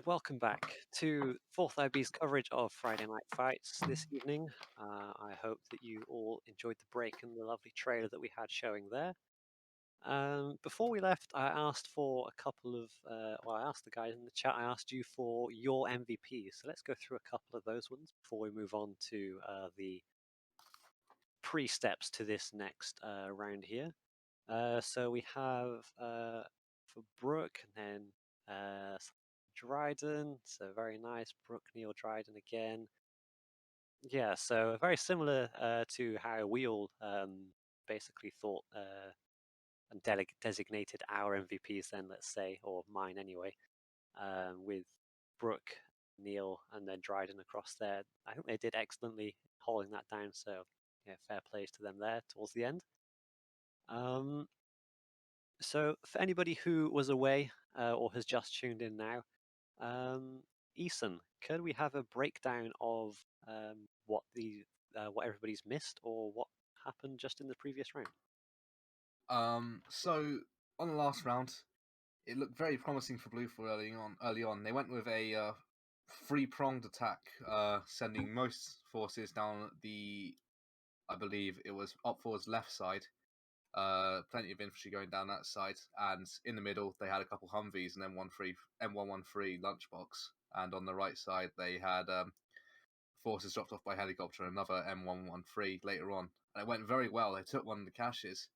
Welcome back to 4th IB's coverage of Friday Night Fights this evening. I hope that you all enjoyed the break and the lovely trailer that we had showing there. Before we left, I asked for a couple of, I asked the guys in the chat, I asked you for your MVPs. So let's go through a couple of those ones before we move on to the pre-steps to this next round here. So we have for Brooke and then Dryden, so very nice. Brooke, Neil, Dryden again. Yeah, so very similar to how we all basically thought and designated our MVPs then, let's say, or mine anyway, with Brooke, Neil, and then Dryden across there. I think they did excellently holding that down, so yeah, fair plays to them there towards the end. So for anybody who was away or has just tuned in now, Eason, could we have a breakdown of what everybody's missed or what happened just in the previous round? So on the last round, it looked very promising for Blue for early on. They went with a three-pronged attack, sending most forces down I believe it was Op4's left side. Plenty of infantry going down that side, and in the middle they had a couple Humvees and M113 lunchbox, and on the right side they had forces dropped off by helicopter and another M113 later on, and it went very well. They took one of the caches,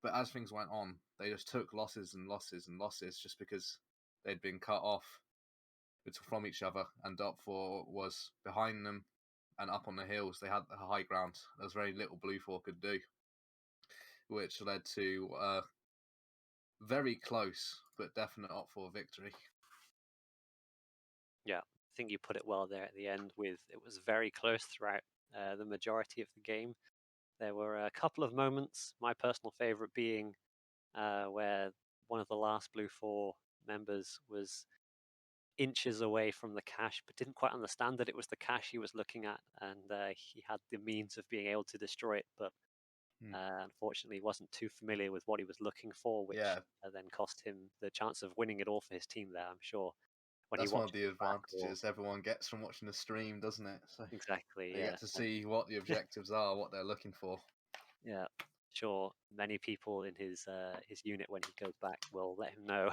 but as things went on, they just took losses and losses and losses just because they'd been cut off from each other, and Op4 was behind them and up on the hills. They had the high ground. There was very little Blue 4 could do, which led to very close but definite Op4 victory. Yeah, I think you put it well there at the end. It was very close throughout the majority of the game. There were a couple of moments, my personal favourite being where one of the last Blue 4 members was inches away from the cache, but didn't quite understand that it was the cache he was looking at, and he had the means of being able to destroy it, but unfortunately wasn't too familiar with what he was looking for, which then cost him the chance of winning it all for his team there, I'm sure. That's one of the advantages everyone gets from watching the stream, doesn't it? So exactly, they get to see what the objectives are, what they're looking for. Yeah, sure. Many people in his unit, when he goes back, will let him know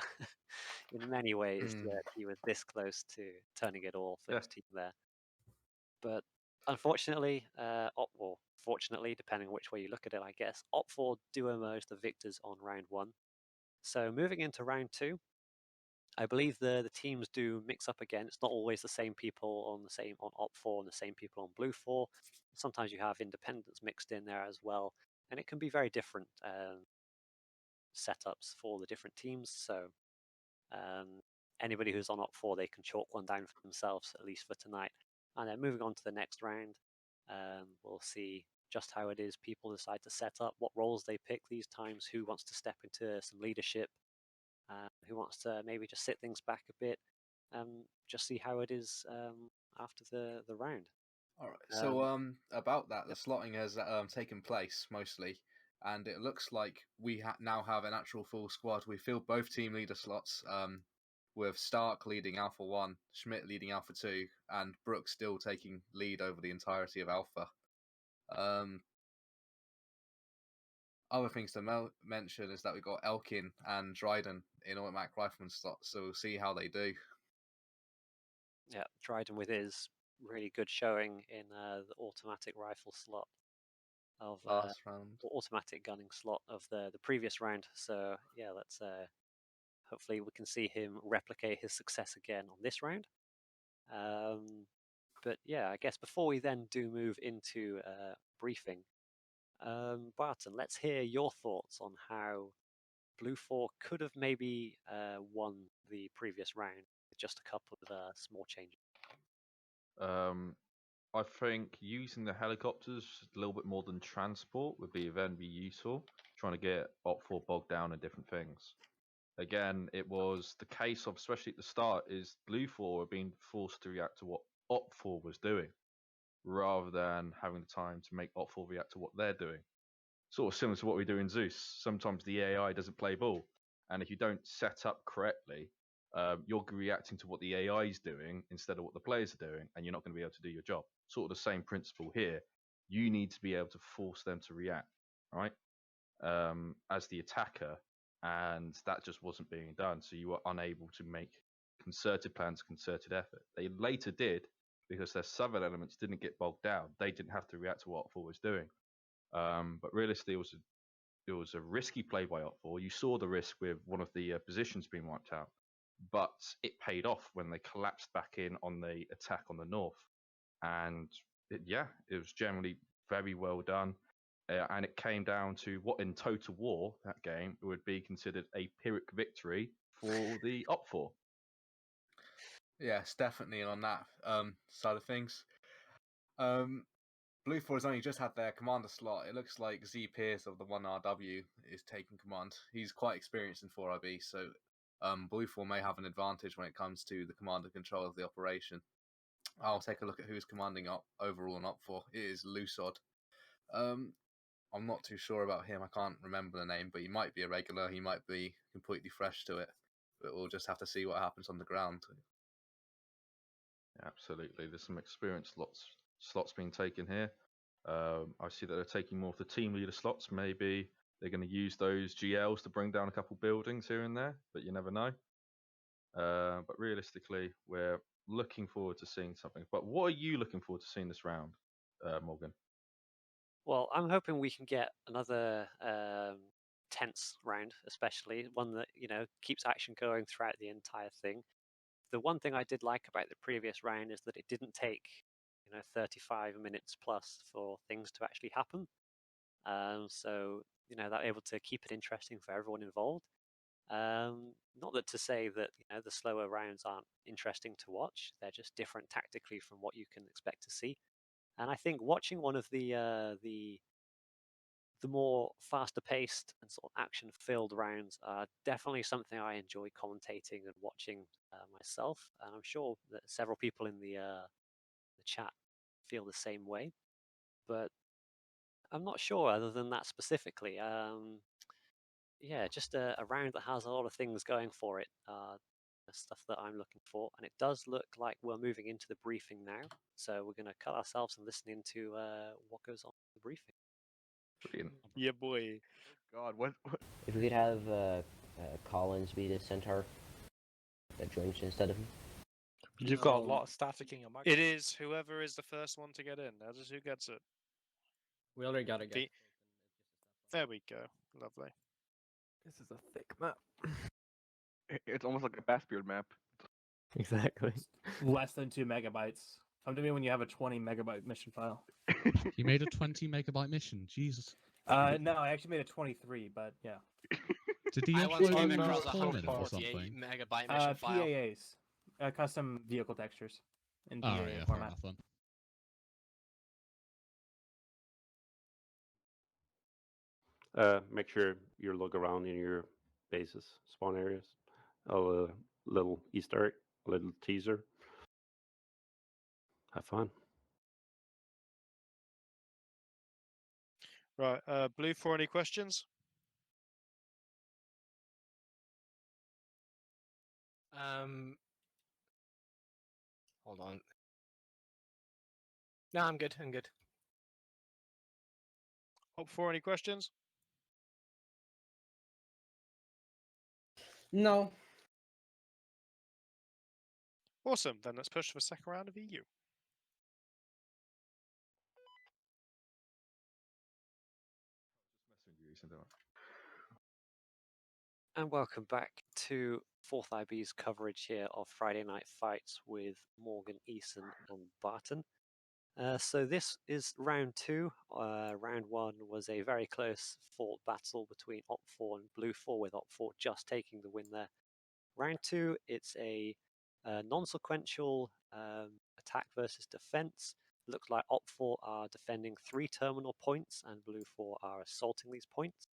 in many ways that he was this close to turning it all for his team there. But unfortunately, fortunately, depending on which way you look at it, I guess, Op4 do emerge the victors on round 1. So moving into round 2, I believe the teams do mix up again. It's not always the same people on Op4 and the same people on Blue 4. Sometimes you have independents mixed in there as well, and it can be very different setups for the different teams. So anybody who's on Op4, they can chalk one down for themselves, at least for tonight. And then moving on to the next round, we'll see just how it is people decide to set up, what roles they pick these times, who wants to step into some leadership, who wants to maybe just sit things back a bit, just see how it is after the round. All right. So about that, the slotting has taken place mostly, and it looks like we now have an actual full squad. We filled both team leader slots, with Stark leading Alpha 1, Schmidt leading Alpha 2, and Brooks still taking lead over the entirety of Alpha. Other things to mention is that we've got Elkin and Dryden in automatic rifleman slots, so we'll see how they do. Yeah, Dryden with his really good showing in the automatic rifle slot of last round, automatic gunning slot of the previous round. So yeah, let's hopefully we can see him replicate his success again on this round. But yeah, I guess before we then do move into briefing, Barton, let's hear your thoughts on how Blue 4 could have maybe won the previous round with just a couple of small changes. I think using the helicopters a little bit more than transport would be useful, trying to get Op4 bogged down in different things. Again, it was the case of, especially at the start, is Blue 4 were being forced to react to what Op4 was doing, rather than having the time to make Op4 react to what they're doing. Sort of similar to what we do in Zeus. Sometimes the AI doesn't play ball, and if you don't set up correctly, you're reacting to what the AI is doing instead of what the players are doing, and you're not going to be able to do your job. Sort of the same principle here. You need to be able to force them to react, right? As the attacker, and that just wasn't being done. So you were unable to make concerted plans, concerted effort. They later did, because their southern elements didn't get bogged down. They didn't have to react to what Op4 was doing. But realistically, it was a risky play by Op4. You saw the risk with one of the positions being wiped out, but it paid off when they collapsed back in on the attack on the north. And it was generally very well done. And it came down to what in Total War, that game, would be considered a Pyrrhic victory for the Op4. Yes, definitely on that side of things. Blue 4 has only just had their commander slot. It looks like Z Pierce of the 1RW is taking command. He's quite experienced in 4IB, so Blue 4 may have an advantage when it comes to the command and control of the operation. I'll take a look at who's commanding overall on Op 4. It is Lusod. I'm not too sure about him. I can't remember the name, but he might be a regular. He might be completely fresh to it. But we'll just have to see what happens on the ground. Absolutely. There's some experience slots being taken here. I see that they're taking more of the team leader slots. Maybe they're going to use those GLs to bring down a couple buildings here and there, but you never know. But realistically, we're looking forward to seeing something. But what are you looking forward to seeing this round, Morgan? Well, I'm hoping we can get another tense round, especially one that keeps action going throughout the entire thing. The one thing I did like about the previous round is that it didn't take 35 minutes plus for things to actually happen. So they're able to keep it interesting for everyone involved. Not that to say that the slower rounds aren't interesting to watch. They're just different tactically from what you can expect to see. And I think watching one of the more faster paced and sort of action filled rounds are definitely something I enjoy commentating and watching myself. And I'm sure that several people in the chat feel the same way. But I'm not sure other than that specifically. Just a round that has a lot of things going for it. Stuff that I'm looking for, and it does look like we're moving into the briefing now. So we're going to cut ourselves and listen into what goes on in the briefing. Brilliant. Yeah, boy. Oh God, what? If we could have Collins be the centaur that joins instead of him. You've got a lot of staticking your mic. It is whoever is the first one to get in. That is who gets it. We already got a guy. There we go. Lovely. This is a thick map. It's almost like a Bassbeard map. Exactly. Less than 2 megabytes. Come to me when you have a 20 megabyte mission file. You made a 20 megabyte mission? Jesus. No, I actually made a 23, but yeah. Did he I once upload came it across a or 148 something? megabyte mission file. PAAs. Custom vehicle textures in Oh, PAA yeah, fair format. enough then. Make sure you look around in your bases, spawn areas. A little Easter egg, a little teaser. Have fun. Right, Blue, for any questions? Hold on. No, I'm good. I'm good. Op for any questions? No. Awesome. Then let's push for the second round of EU. And welcome back to 4th IB's coverage here of Friday Night Fights with Morgan, Eason and Barton. So this is round 2. Round 1 was a very close fought battle between Op 4 and Blue 4, with Op 4 just taking the win there. Round 2, it's a non-sequential attack versus defense. Looks like Op 4 are defending 3 terminal points and Blue 4 are assaulting these points.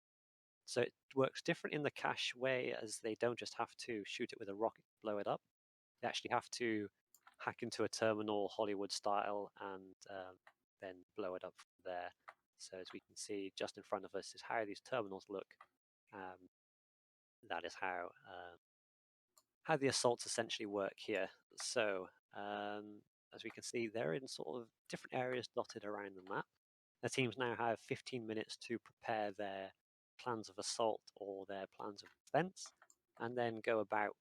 So it works different in the cache way, as they don't just have to shoot it with a rocket to blow it up. They actually have to hack into a terminal Hollywood style and then blow it up from there. So as we can see just in front of us is how these terminals look. That is how how the assaults essentially work here. So, as we can see, they're in sort of different areas dotted around the map. The teams now have 15 minutes to prepare their plans of assault or their plans of defense, and then go about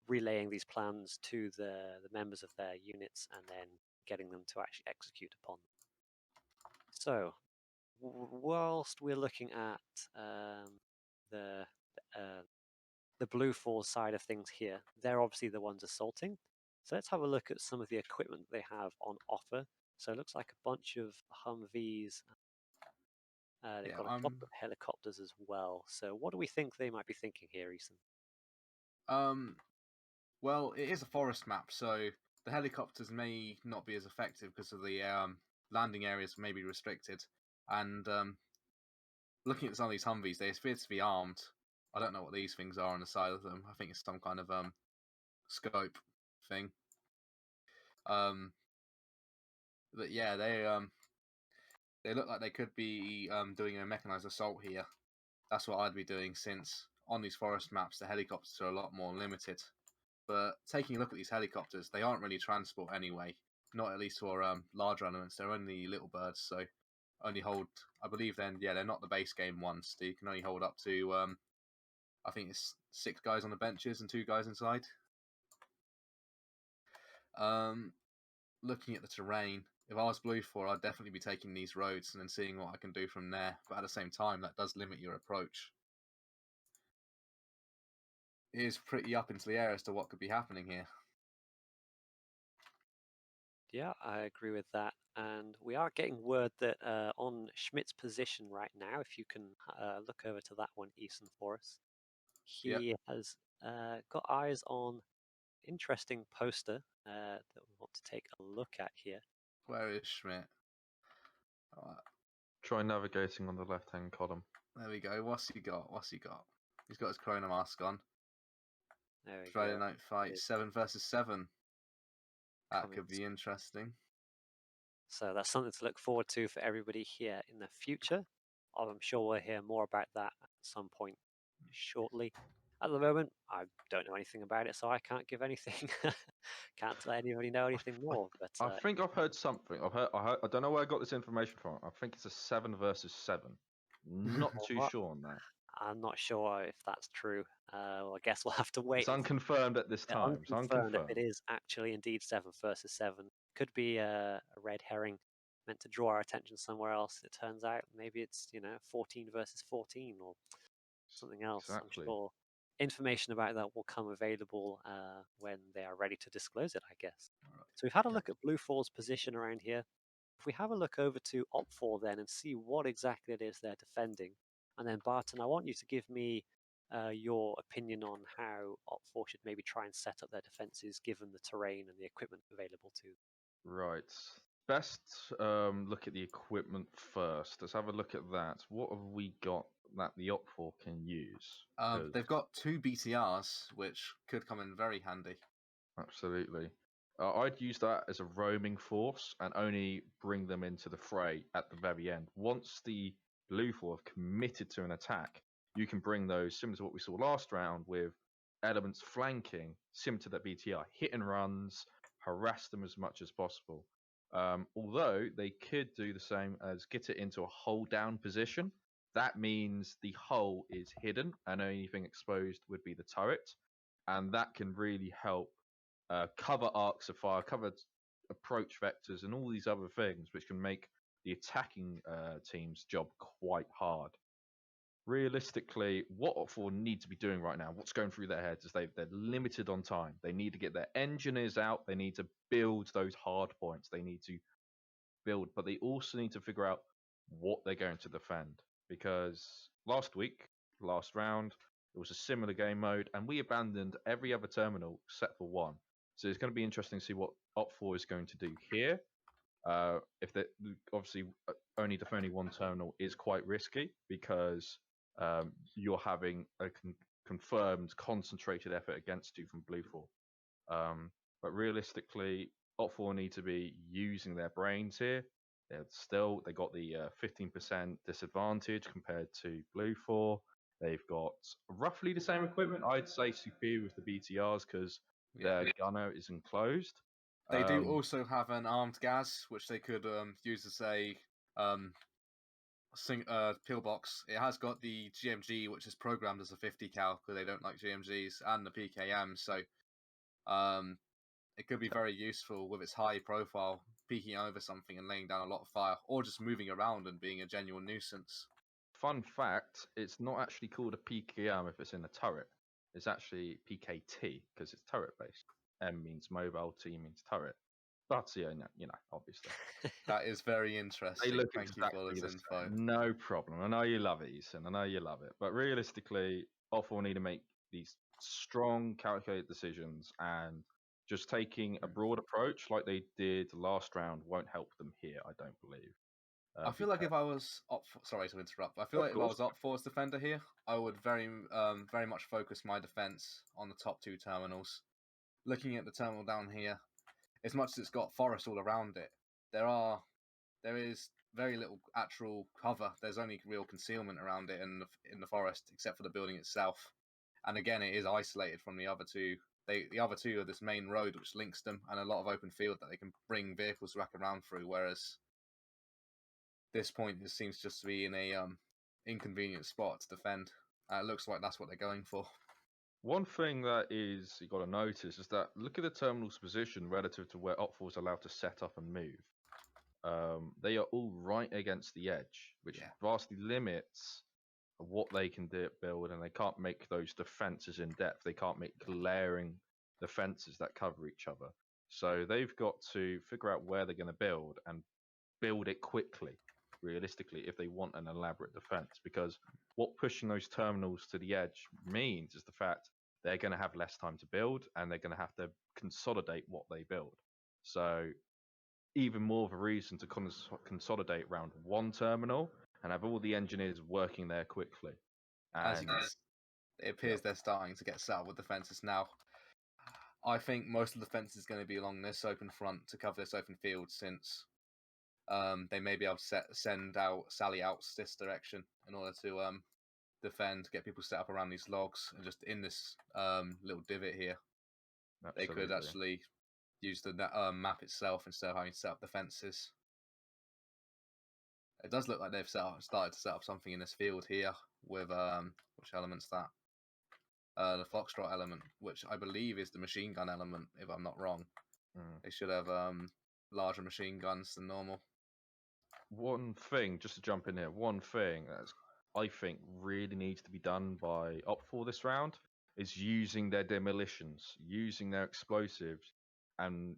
relaying these plans to the members of their units and then getting them to actually execute upon them. So, whilst we're looking at the Blue Force side of things here, they're obviously the ones assaulting. So let's have a look at some of the equipment they have on offer. So it looks like a bunch of Humvees. They've got a couple of helicopters as well. So what do we think they might be thinking here, Eason? Well, it is a forest map, so the helicopters may not be as effective because of the landing areas may be restricted. And looking at some of these Humvees, they appear to be armed. I don't know what these things are on the side of them. I think it's some kind of scope thing. But yeah, they look like they could be doing a mechanized assault here. That's what I'd be doing, since on these forest maps the helicopters are a lot more limited. But taking a look at these helicopters, they aren't really transport anyway. Not at least for larger elements. They're only little birds, so only hold. I believe then, yeah, they're not the base game ones. They can only hold up to I think it's 6 guys on the benches and 2 guys inside. Looking at the terrain, if I was Blue 4, I'd definitely be taking these roads and then seeing what I can do from there. But at the same time, that does limit your approach. It is pretty up into the air as to what could be happening here. Yeah, I agree with that. And we are getting word that on Schmidt's position right now, if you can look over to that one, Eason, for us, he has got eyes on interesting poster that we want to take a look at here. Where is Schmidt? Right. Try navigating on the left-hand column. There we go. What's he got? He's got his Corona mask on. There we Friday go. night fight, 7 versus 7. That could be interesting. So that's something to look forward to for everybody here in the future. I'm sure we'll hear more about that at some point shortly. At the moment, I don't know anything about it, so I can't give anything. Can't let anybody know anything more. But I think I've heard something. I don't know where I got this information from. I think it's a 7 versus 7. Not too sure on that. I'm not sure if that's true. Well, I guess we'll have to wait. It's unconfirmed at this time. It's unconfirmed if it is actually indeed 7 versus 7. Could be a red herring meant to draw our attention somewhere else. It turns out maybe it's 14 versus 14 or something else. Exactly. I'm sure information about that will come available when they are ready to disclose it, I guess. So we've had a look at Blue 4's position around here. If we have a look over to Op 4 then and see what exactly it is they're defending, and then Barton, I want you to give me your opinion on how Op 4 should maybe try and set up their defenses given the terrain and the equipment available to them. Right. Best look at the equipment first. Let's have a look at that. What have we got that the Op 4 can use? They've got 2 BTRs, which could come in very handy. Absolutely. I'd use that as a roaming force and only bring them into the fray at the very end. Once the Blue 4 have committed to an attack, you can bring those, similar to what we saw last round, with elements flanking, similar to that BTR, hit and runs, harass them as much as possible. Although they could do the same as get it into a hold down position. That means the hull is hidden and anything exposed would be the turret. And that can really help cover arcs of fire, cover approach vectors, and all these other things, which can make the attacking team's job quite hard. Realistically, what Op 4 need to be doing right now, what's going through their heads, is they're limited on time. They need to get their engineers out. They need to build those hard points. They need to build, but they also need to figure out what they're going to defend. Because last round, it was a similar game mode, and we abandoned every other terminal except for one. So it's going to be interesting to see what Op 4 is going to do here. If they obviously only defending one terminal is quite risky because you're having a confirmed concentrated effort against you from Blue 4. But realistically, Op 4 need to be using their brains here. They got the 15% disadvantage compared to Blue 4. They've got roughly the same equipment. I'd say superior with the BTRs because their gunner is enclosed. They do also have an armed gas, which they could use as a pillbox. It has got the GMG, which is programmed as a 50 cal because they don't like GMGs, and the PKM. So it could be very useful with its high profile, peeking over something and laying down a lot of fire, or just moving around and being a genuine nuisance. Fun fact, it's not actually called a PKM if it's in a turret. It's actually PKT because it's turret based. M means mobile, T means turret. But yeah, obviously. That is very interesting. They look Thank you for exactly this the info. same. No problem. I know you love it, Eason. I know you love it. But realistically, Op4 need to make these strong, calculated decisions, and just taking a broad approach like they did last round won't help them here, I don't believe. I feel like if I was sorry to interrupt. I feel like if I was Op4's defender here, I would very much focus my defense on the top two terminals. Looking at the terminal down here, as much as it's got forest all around it, there is very little actual cover. There's only real concealment around it in the forest, except for the building itself. And again, it is isolated from the other two. The other two are this main road which links them, and a lot of open field that they can bring vehicles back around through. Whereas this point, it seems just to be in a inconvenient spot to defend. It looks like that's what they're going for. One thing that is you got to notice is that look at the terminal's position relative to where Op4 is allowed to set up and move. They are all right against the edge, which vastly limits what they can build, and they can't make those defenses in depth. They can't make glaring defenses that cover each other. So they've got to figure out where they're going to build and build it quickly, realistically, if they want an elaborate defense. Because what pushing those terminals to the edge means is the fact they're going to have less time to build, and they're going to have to consolidate what they build. So even more of a reason to consolidate around one terminal and have all the engineers working there quickly. As you can see, it appears they're starting to get set up with defences now. I think most of the defence is going to be along this open front to cover this open field, since they may be able to sally out this direction in order to defend, get people set up around these logs, and just in this little divot here. Absolutely. They could actually use the map itself instead of having to set up defences. It does look like they've started to set up something in this field here with which element's that? The Foxtrot element, which I believe is the machine gun element, if I'm not wrong. They should have larger machine guns than normal. One thing, just to jump in here, one thing that I think really needs to be done by Op4 this round is using their demolitions, using their explosives, and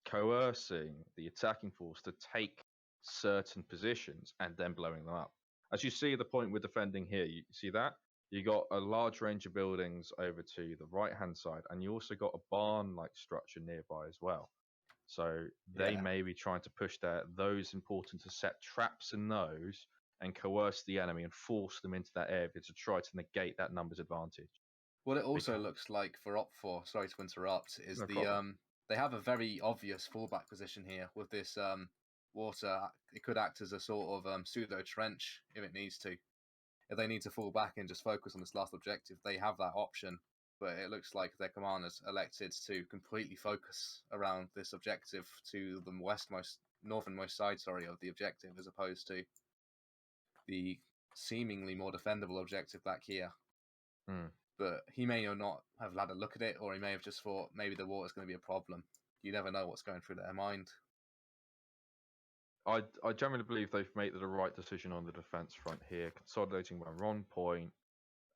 coercing the attacking force to take certain positions and then blowing them up. As you see the point we're defending here, you see that? You got a large range of buildings over to the right-hand side, and you also got a barn-like structure nearby as well. So they may be trying to push those important to set traps in those and coerce the enemy and force them into that area to try to negate that numbers advantage. What it also looks like for Op4, sorry to interrupt, is they have a very obvious fallback position here with this water. It could act as a sort of pseudo trench if it needs to. If they need to fall back and just focus on this last objective, they have that option. But it looks like their commanders elected to completely focus around this objective to the northernmost side, of the objective, as opposed to the seemingly more defendable objective back here. But he may or not have had a look at it, or he may have just thought maybe the water's going to be a problem. You never know what's going through their mind. I generally believe they've made the right decision on the defense front here, consolidating when we're on point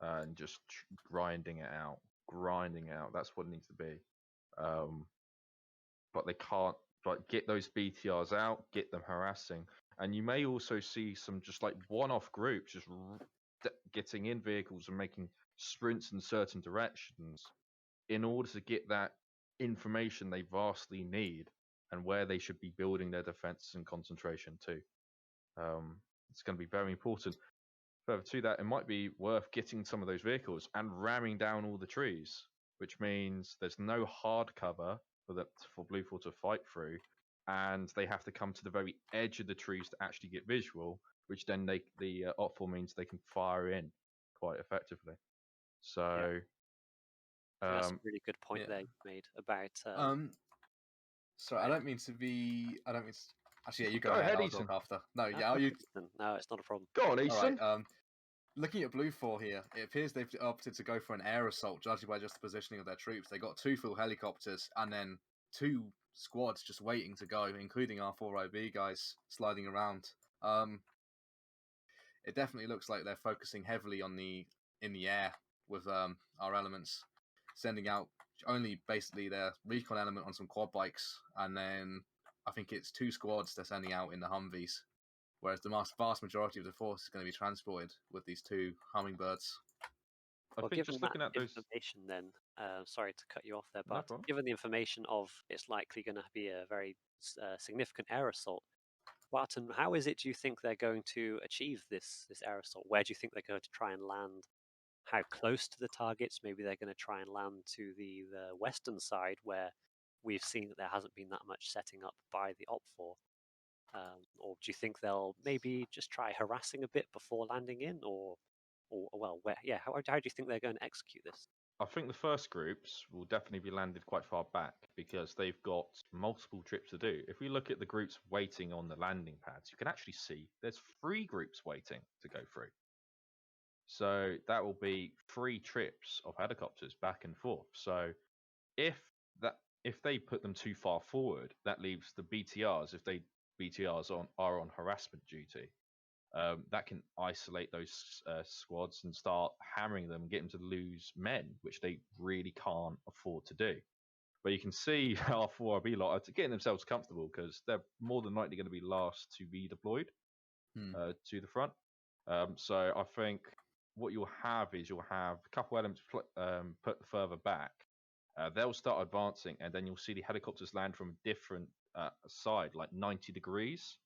and just grinding it out. That's what it needs to be. But they can't get those BTRs out, get them harassing. And you may also see some just like one-off groups just getting in vehicles and making sprints in certain directions in order to get that information they vastly need and where they should be building their defenses and concentration too. It's going to be very important. Further to that, it might be worth getting some of those vehicles and ramming down all the trees, which means there's no hard cover for Blue 4 to fight through, and they have to come to the very edge of the trees to actually get visual, which then the Op4 means they can fire in quite effectively. So, that's a really good point there you made about. Sorry, I don't mean to be. I don't mean. Actually, yeah, you go, Go ahead. ahead, I'll Eason. talk after. No, No, yeah, go you. for it, no, it's not a problem. Go on, All Eason. right. Looking at Blue 4 here, it appears they've opted to go for an air assault, judging by just the positioning of their troops. They got 2 full helicopters and then 2 squads just waiting to go, including our 4IB guys sliding around. It definitely looks like they're focusing heavily on in the air with our elements, sending out only basically their recon element on some quad bikes, and then I think it's 2 squads they're sending out in the Humvees, whereas the vast majority of the force is going to be transported with these 2 Hummingbirds. Well, given that information, then, sorry to cut you off there, but given the information of it's likely going to be a very significant air assault, Barton, how is it do you think they're going to achieve this air assault? Where do you think they're going to try and land? How close to the targets? Maybe they're going to try and land to the western side, where we've seen that there hasn't been that much setting up by the OPFOR. Or do you think they'll maybe just try harassing a bit before landing in, or well, where? Yeah, how do you think they're going to execute this? I think the first groups will definitely be landed quite far back because they've got multiple trips to do. If we look at the groups waiting on the landing pads, you can actually see there's 3 groups waiting to go through. So that will be 3 trips of helicopters back and forth. So if they put them too far forward, that leaves the BTRs. If BTRs are on harassment duty, that can isolate those squads and start hammering them, get them to lose men, which they really can't afford to do. But you can see our 4RB lot are getting themselves comfortable because they're more than likely going to be last to be deployed to the front. So I think what you'll have is you'll have a couple elements put further back. They'll start advancing, and then you'll see the helicopters land from a different side, like 90 degrees.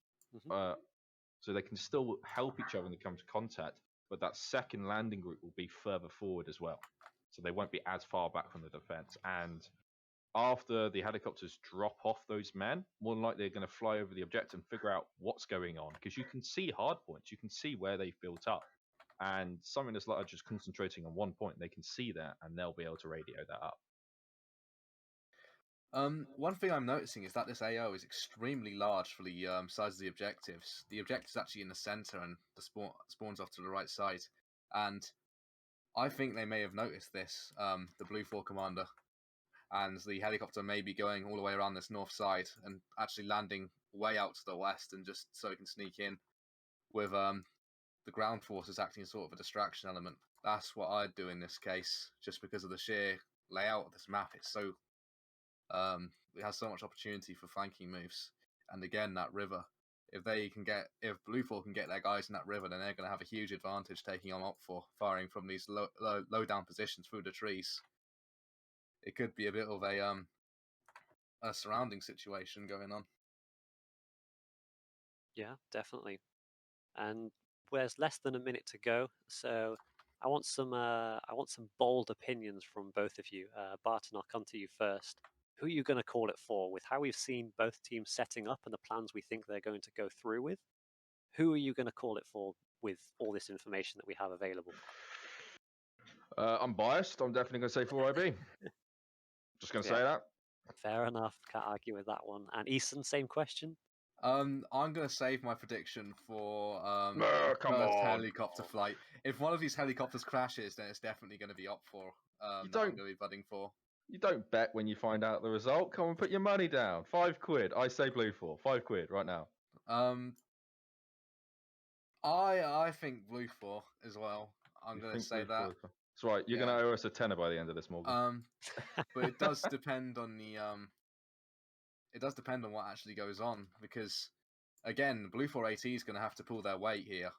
So they can still help each other when they come to contact, but that second landing group will be further forward as well. So they won't be as far back from the defense. And after the helicopters drop off those men, more than likely they're going to fly over the objective and figure out what's going on, because you can see hard points, you can see where they've built up. And something that's like just concentrating on one point, they can see that and they'll be able to radio that up. One thing I'm noticing is that this AO is extremely large for the size of the objectives. The objective's actually in the center, and the spawns off to the right side. And I think they may have noticed this, the Blue 4 commander, and the helicopter may be going all the way around this north side and actually landing way out to the west, and just so it can sneak in with the ground forces acting as sort of a distraction element. That's what I'd do in this case, just because of the sheer layout of this map. It's so it has so much opportunity for flanking moves, and again that river. If Blue 4 can get their guys in that river, then they're going to have a huge advantage taking on OPFOR, firing from these low down positions through the trees. It could be a bit of a surrounding situation going on. Yeah, definitely. And there's less than a minute to go, so I want some bold opinions from both of you. Barton, I'll come to you first. Who are you going to call it for? With how we've seen both teams setting up and the plans we think they're going to go through with, who are you going to call it for with all this information that we have available? I'm biased. I'm definitely going to say 4IB. Just going to say that. Fair enough. Can't argue with that one. And Eason, same question. I'm going to save my prediction for first helicopter flight. If one of these helicopters crashes, then it's definitely going to be OPFOR. I'm going to be budding for. You don't bet when you find out the result. Come and put your money down. £5. I say Blue 4. £5 right now. I think Blue 4 as well. I'm going to say that. That's right. You're going to owe us a tenner by the end of this, Morgan. But it does depend on it does depend on what actually goes on, because again, Blue 4 AT is going to have to pull their weight here,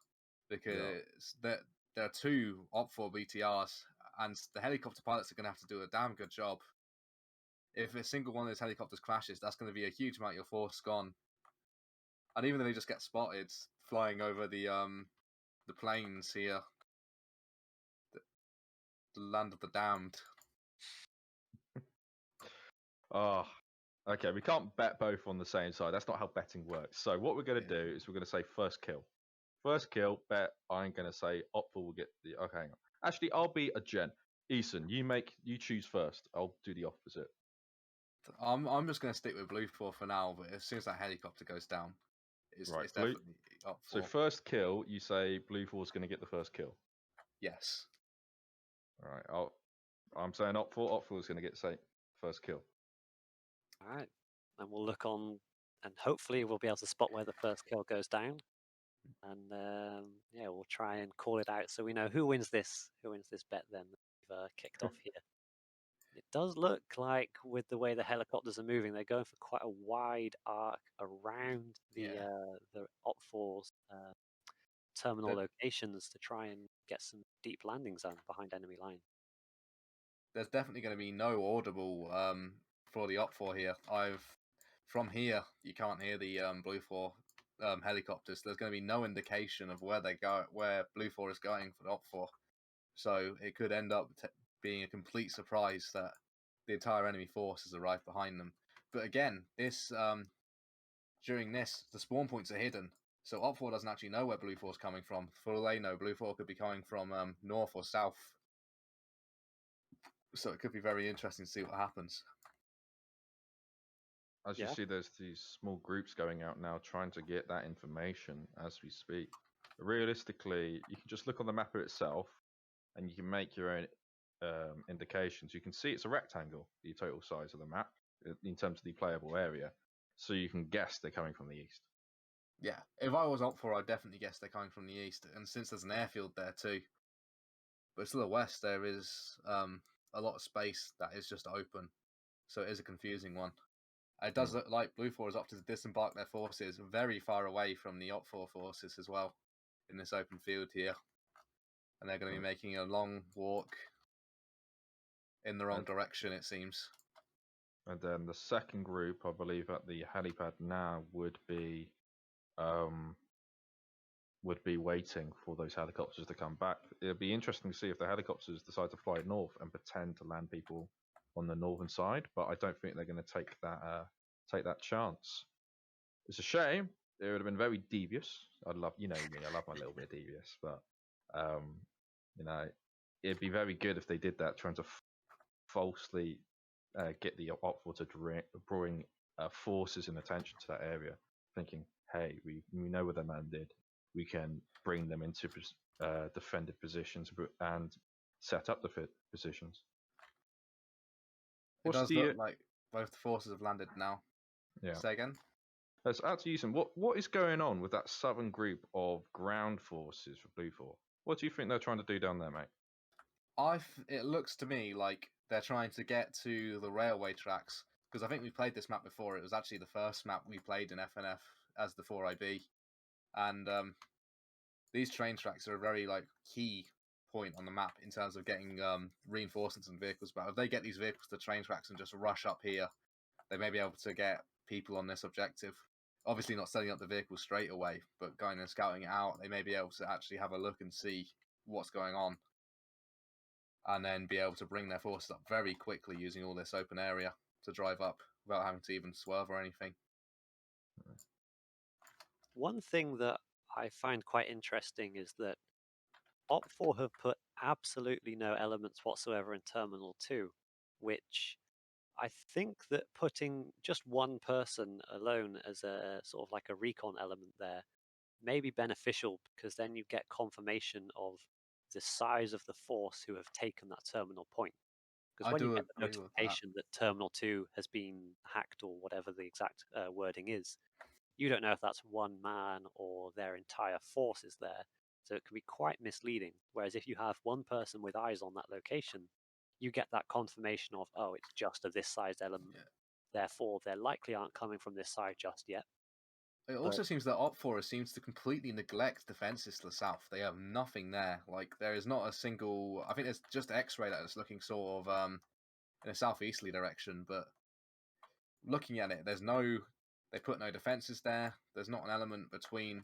because there are 2 OPFOR BTRs, and the helicopter pilots are going to have to do a damn good job. If a single one of those helicopters crashes, that's going to be a huge amount of your force gone. And even if they just get spotted flying over the plains here, the land of the damned. Oh, okay. We can't bet both on the same side. That's not how betting works. So what we're going to do is we're going to say first kill. First kill, bet I'm gonna say Opful will get the. Okay, hang on. Actually, I'll be a gen. Eason, you choose first. I'll do the opposite. I'm just going to stick with Blue 4 for now, but as soon as that helicopter goes down, it's definitely up for. So first kill, you say Blue 4's going to get the first kill. Yes. All right, I'm saying Opful is going to get first kill. All right, and we'll look on, and hopefully we'll be able to spot where the first kill goes down, and yeah, we'll try and call it out so we know who wins this bet. Then we've kicked off here. It does look like, with the way the helicopters are moving, they're going for quite a wide arc around the Op4's terminal locations to try and get some deep landings on behind enemy line. There's definitely going to be no audible for the Op4 here. From here, you can't hear the Blue 4 helicopters. There's going to be no indication of where where Blue 4 is going for the Op4. So it could end up being a complete surprise that the entire enemy force has arrived behind them. But again, during this, the spawn points are hidden. So Op4 doesn't actually know where Blue 4 is coming from. For all they know, Blue 4 could be coming from north or south. So it could be very interesting to see what happens. As you see, there's these small groups going out now trying to get that information as we speak. Realistically, you can just look on the map itself and you can make your own indications. You can see it's a rectangle, the total size of the map, in terms of the playable area. So you can guess they're coming from the east. Yeah, if I was Op4, I'd definitely guess they're coming from the east. And since there's an airfield there too, but to the west there is a lot of space that is just open. So it is a confusing one. It does look like Blue 4 has opted to disembark their forces very far away from the Op4 forces as well in this open field here. And they're going to be making a long walk in the wrong direction, it seems. And then the second group, I believe, at the helipad now would be waiting for those helicopters to come back. It'll be interesting to see if the helicopters decide to fly north and pretend to land people on the northern side, but I don't think they're going to take that chance. It's a shame. It would have been very devious. I love me. I love my little bit devious, but it'd be very good if they did that, trying to falsely get the Op4 to bring forces and attention to that area, thinking, hey, we know where they landed. We can bring them into defended positions and set up the positions. It does look like both forces have landed now. Yeah. Say again? Let's add to Eason. What is going on with that southern group of ground forces for Blue 4? What do you think they're trying to do down there, mate? It looks to me like they're trying to get to the railway tracks, because I think we played this map before. It was actually the first map we played in FNF as the 4IB, and these train tracks are a very key point on the map in terms of getting reinforcements and vehicles. But if they get these vehicles to train tracks and just rush up here, they may be able to get people on this objective. Obviously not setting up the vehicles straight away, but going and scouting it out, they may be able to actually have a look and see what's going on, and then be able to bring their forces up very quickly using all this open area to drive up without having to even swerve or anything. One thing that I find quite interesting is that Op4 have put absolutely no elements whatsoever in Terminal 2, which I think that putting just one person alone as a sort of like a recon element there may be beneficial, because then you get confirmation of the size of the force who have taken that terminal point. Because when you get the notification that Terminal 2 has been hacked, or whatever the exact wording is, you don't know if that's one man or their entire force is there. So it can be quite misleading. Whereas if you have one person with eyes on that location, you get that confirmation of, oh, it's just of this sized element. Yeah. Therefore, they likely aren't coming from this side just yet. It also seems that Op4 seems to completely neglect defenses to the south. They have nothing there. There is not a single... I think there's just X-ray that is looking sort of in a southeasterly direction, but looking at it, there's no... They put no defenses there. There's not an element between,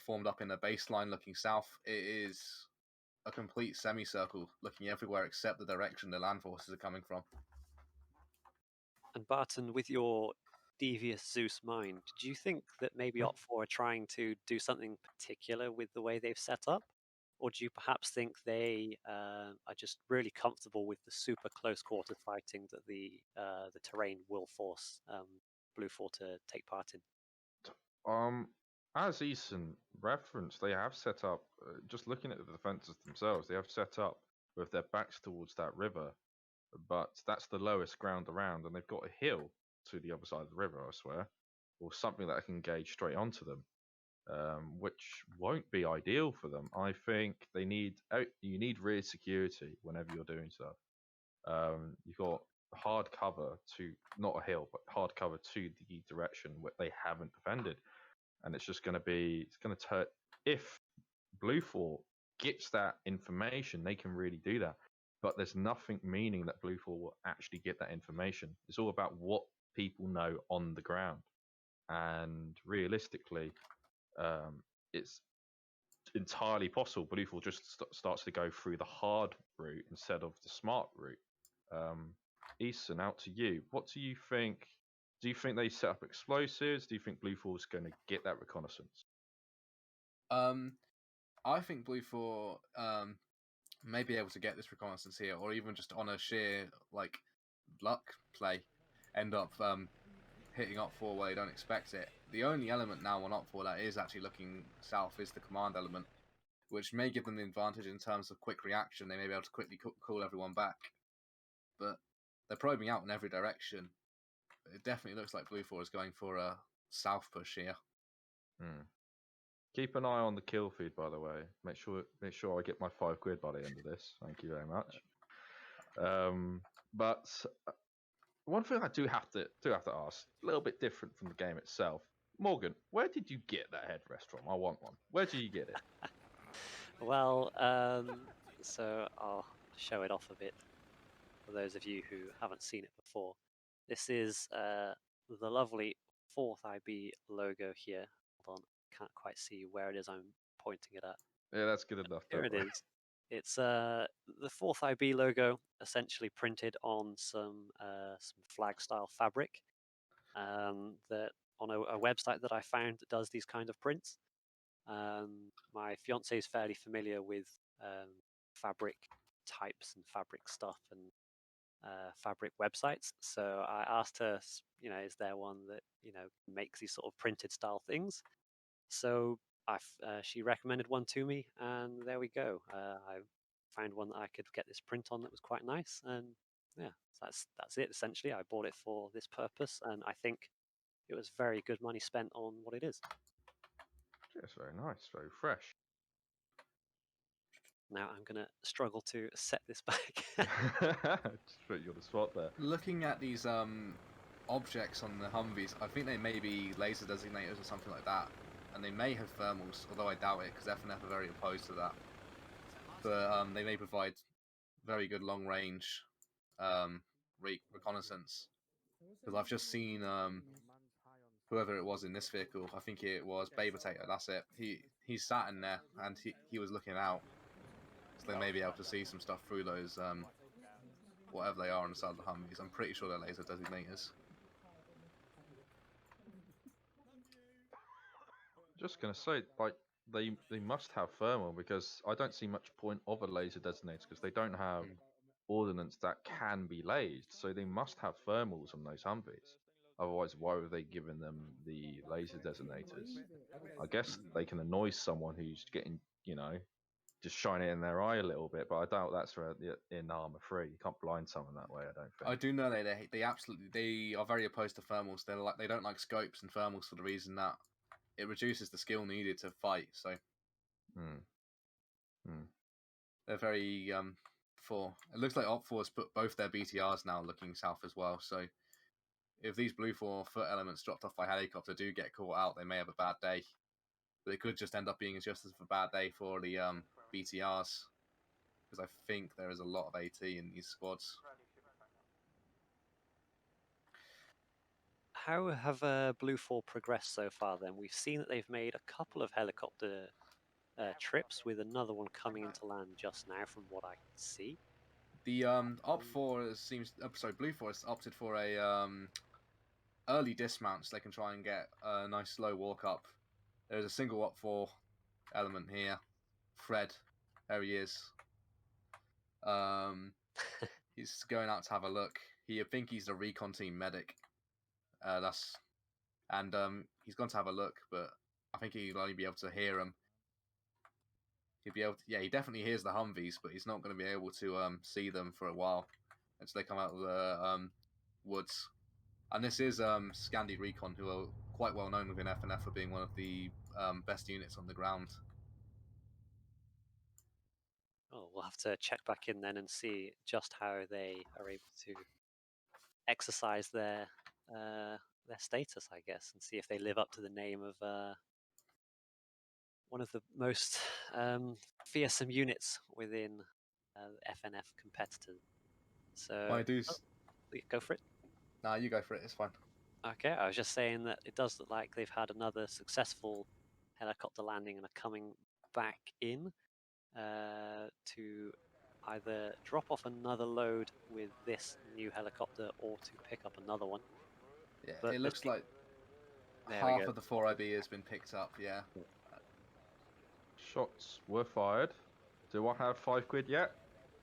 formed up in a baseline looking south. It is a complete semicircle looking everywhere except the direction the land forces are coming from. And Barton, with your devious Zeus mind, do you think that maybe Op4 are trying to do something particular with the way they've set up? Or do you perhaps think they are just really comfortable with the super close quarter fighting that the terrain will force Blue 4 to take part in? As Eason referenced, they have set up, just looking at the defences themselves, they have set up with their backs towards that river, but that's the lowest ground around, and they've got a hill to the other side of the river, I swear, or something that can engage straight onto them, which won't be ideal for them. I think you need rear security whenever you're doing stuff. You've got hard cover to, not a hill, but hard cover to the direction where they haven't defended. And it's just going to be, if Blue 4 gets that information, they can really do that. But there's nothing meaning that Blue 4 will actually get that information. It's all about what people know on the ground. And realistically, it's entirely possible Blue 4 just starts to go through the hard route instead of the smart route. Eason, out to you. What do you think? Do you think they set up explosives? Do you think Blue 4 is going to get that reconnaissance? I think Blue 4 may be able to get this reconnaissance here, or even just on a sheer luck play, end up hitting Op4 where they don't expect it. The only element now on Op4 that is actually looking south is the command element, which may give them the advantage in terms of quick reaction. They may be able to quickly call everyone back, but they're probing out in every direction. It definitely looks like Blue 4 is going for a south push here. Keep an eye on the kill feed, by the way. Make sure I get my £5 by the end of this. Thank you very much. But one thing I do have to ask, a little bit different from the game itself. Morgan, where did you get that headrest from? I want one. Where did you get it? Well, so I'll show it off a bit for those of you who haven't seen it before. This is the lovely 4th IB logo here. Hold on, can't quite see where it is. I'm pointing it at. Yeah, that's good enough. Here it is. It's the 4th IB logo, essentially printed on some flag style fabric. That on a website that I found that does these kind of prints. My fiance is fairly familiar with fabric types and fabric stuff and fabric websites, so I asked her, is there one that makes these sort of printed style things? So she recommended one to me, and there we go. I found one that I could get this print on that was quite nice, and yeah, that's it essentially. I bought it for this purpose, and I think it was very good money spent on what it is. It's very nice, very fresh. Now I'm going to struggle to set this back. Just put you on the spot there. Looking at these objects on the Humvees, I think they may be laser designators or something like that, and they may have thermals, although I doubt it, because FNF are very opposed to that. But they may provide very good long-range reconnaissance, because I've just seen whoever it was in this vehicle, I think it was Bay Potato, that's it. He sat in there, and he was looking out. So they may be able to see some stuff through those, whatever they are on the side of the Humvees. I'm pretty sure they're laser designators. Just going to say, they must have thermal, because I don't see much point of a laser designator, because they don't have ordnance that can be lased. So they must have thermals on those Humvees. Otherwise, why were they giving them the laser designators? I guess they can annoy someone who's getting, just shine it in their eye a little bit, but I doubt that's in ArmA 3. You can't blind someone that way, I don't think. I do know they are very opposed to thermals. They don't like scopes and thermals for the reason that it reduces the skill needed to fight. So they're very for. It looks like Op4 has put both their BTRs now looking south as well. So if these Blue 4 foot elements dropped off by helicopter do get caught out, they may have a bad day. But it could just end up being just as a bad day for the BTRs, because I think there is a lot of AT in these squads. How have Blue 4 progressed so far then? We've seen that they've made a couple of helicopter trips, with another one coming into land just now from what I can see. The Blue 4 has opted for a early dismounts, they can try and get a nice slow walk up. There's a single Op 4 element here. Fred, there he is. He's going out to have a look. I think he's the recon team medic. He's gone to have a look, but I think he'll only be able to hear them. He'll be able to, he definitely hears the Humvees, but he's not going to be able to see them for a while until they come out of the woods. And this is Scandi Recon, who are quite well known within FNF for being one of the best units on the ground. Oh, we'll have to check back in then and see just how they are able to exercise their status, I guess, and see if they live up to the name of one of the most fearsome units within FNF competitors. So, go for it. Nah, you go for it. It's fine. Okay, I was just saying that it does look like they've had another successful helicopter landing and are coming back in to either drop off another load with this new helicopter or to pick up another one. Yeah, but it looks like half of the 4IB has been picked up, yeah. Shots were fired. Do I have £5 yet?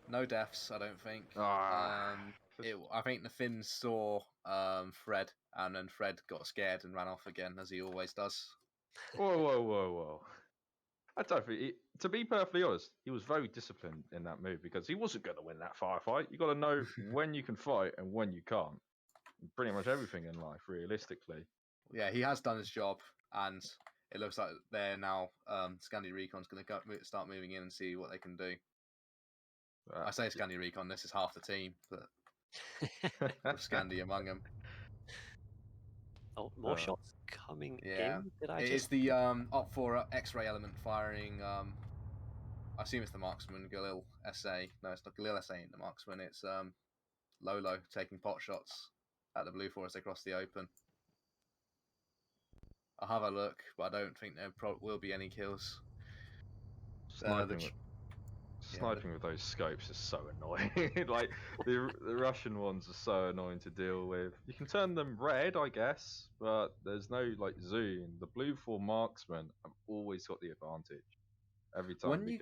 No deaths, I don't think. I think the Finns saw Fred, and then Fred got scared and ran off again, as he always does. Whoa. I don't think, to be perfectly honest, he was very disciplined in that move because he wasn't going to win that firefight. You got to know when you can fight and when you can't. Pretty much everything in life, realistically. Yeah, he has done his job, and it looks like they're now Scandi Recon's going to start moving in and see what they can do. I say Scandi Recon, this is half the team, but with Scandi among them. Oh, more shots coming in. It is the Op 4 X-ray element firing. I assume it's the marksman Galil SA. No, it's not Galil SA ain't the marksman. It's Lolo taking pot shots at the Blue 4 as they cross the open. I'll have a look, but I don't think there will be any kills. Sniping with those scopes is so annoying. Like the Russian ones are so annoying to deal with. You can turn them red, I guess, but there's no like zoom. The Blue 4 marksmen have always got the advantage every time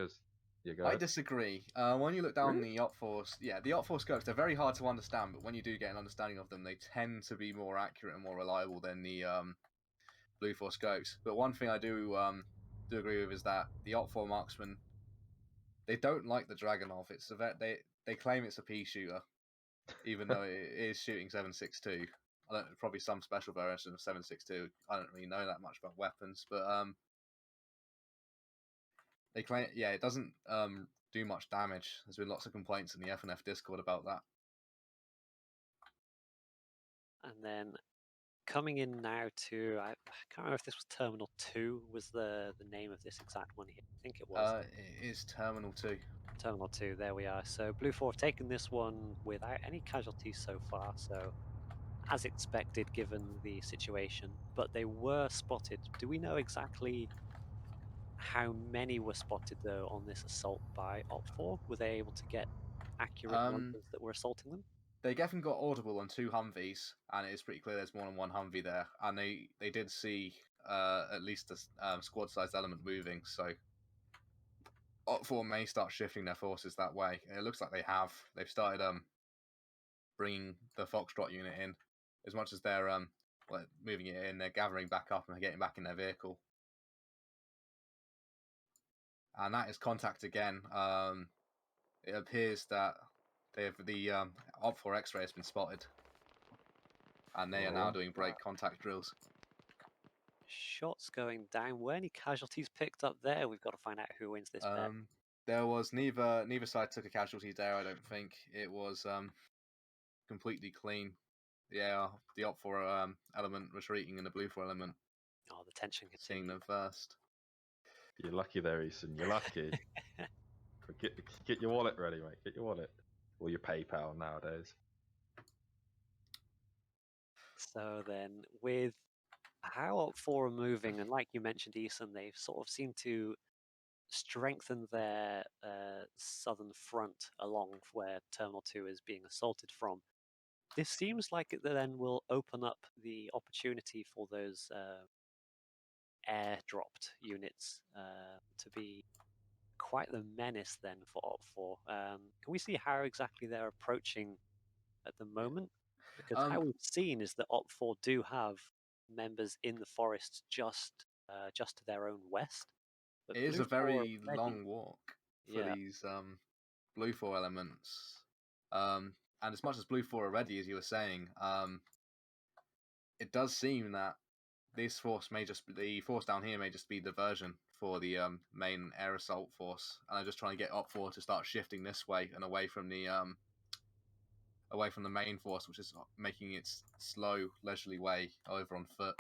I disagree. When you look down the Op 4s, the Op 4 scopes, they're very hard to understand, but when you do get an understanding of them, they tend to be more accurate and more reliable than the Blue 4 scopes. But one thing I do agree with is that the Op 4 marksmen, they don't like the Dragunov. They claim it's a pea shooter, even though it is shooting 7.62. Probably some special version of 7.62. I don't really know that much about weapons, but they claim it doesn't do much damage. There's been lots of complaints in the FNF Discord about that. And then coming in now to, I can't remember if this was Terminal 2 was the name of this exact one here. I think it was. It is Terminal 2. Terminal 2, there we are. So Blue 4 have taken this one without any casualties so far, so as expected given the situation, but they were spotted. Do we know exactly how many were spotted though on this assault by Op 4? Were they able to get accurate numbers that were assaulting them? They definitely got audible on 2 Humvees, and it is pretty clear there's more than one Humvee there. And they did see at least a squad-sized element moving, so Op 4 may start shifting their forces that way. And it looks like they have. They've started bringing the Foxtrot unit in. As much as they're moving it in, they're gathering back up and getting back in their vehicle. And that is contact again. It appears that the Op 4 X-ray has been spotted, and they are now doing break contact drills. Shots going down. Were any casualties picked up there? We've got to find out who wins this bet. There was neither side took a casualty there. I don't think it was completely clean. Yeah, the Op 4 element retreating, and the Blue 4 element. Oh, the tension continues. Seeing them first. You're lucky there, Eason. You're lucky. Get your wallet ready, mate. Get your wallet. Or your PayPal nowadays. So then, with how Op 4 are moving, and like you mentioned, Eason, they've sort of seemed to strengthen their southern front along where Terminal 2 is being assaulted from. this seems like it then will open up the opportunity for those air-dropped units to be quite the menace then for Op4. Can we see how exactly they're approaching at the moment? Because how we've seen is that Op4 do have members in the forests just to their own west. But it is Blue a very 4 already, long walk for yeah, these Blue 4 elements. And as much as Blue 4 are ready, as you were saying, it does seem that this force may just be, the force down here may just be diversion for the main air assault force, and I'm just trying to get Op4 to start shifting this way and away from the main force, which is making its slow, leisurely way over on foot.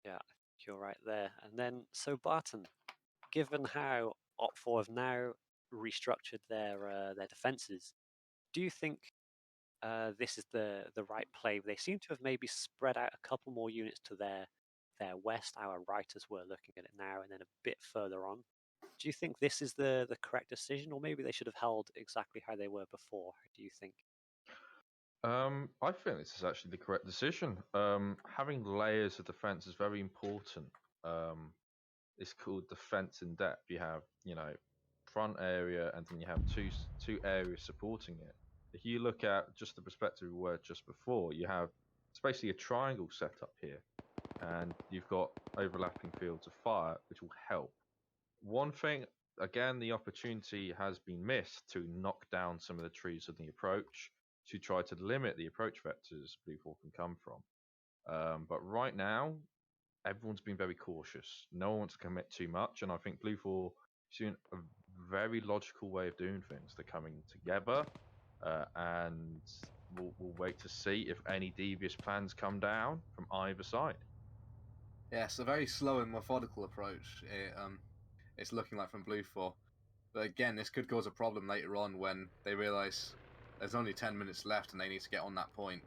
Yeah, I think you're right there. And then, so Barton, given how Op4 have now restructured their defenses, do you think this is the right play? They seem to have maybe spread out a couple more units to their west. Our writers were looking at it now, and then a bit further on. Do you think this is the correct decision, or maybe they should have held exactly how they were before? Do you think? I think this is actually the correct decision. Having layers of defense is very important. It's called defense in depth. You have, front area, and then you have two areas supporting it. If you look at just the perspective we were just before, it's basically a triangle set up here, and you've got overlapping fields of fire, which will help. One thing, again, the opportunity has been missed to knock down some of the trees on the approach to try to limit the approach vectors Blue 4 can come from. But right now, everyone's been very cautious. No one wants to commit too much, and I think Blue 4 is doing a very logical way of doing things. They're coming together, and we'll wait to see if any devious plans come down from either side. Yeah, it's a very slow and methodical approach. It's looking like from Blue 4. But again, this could cause a problem later on when they realise there's only 10 minutes left and they need to get on that point.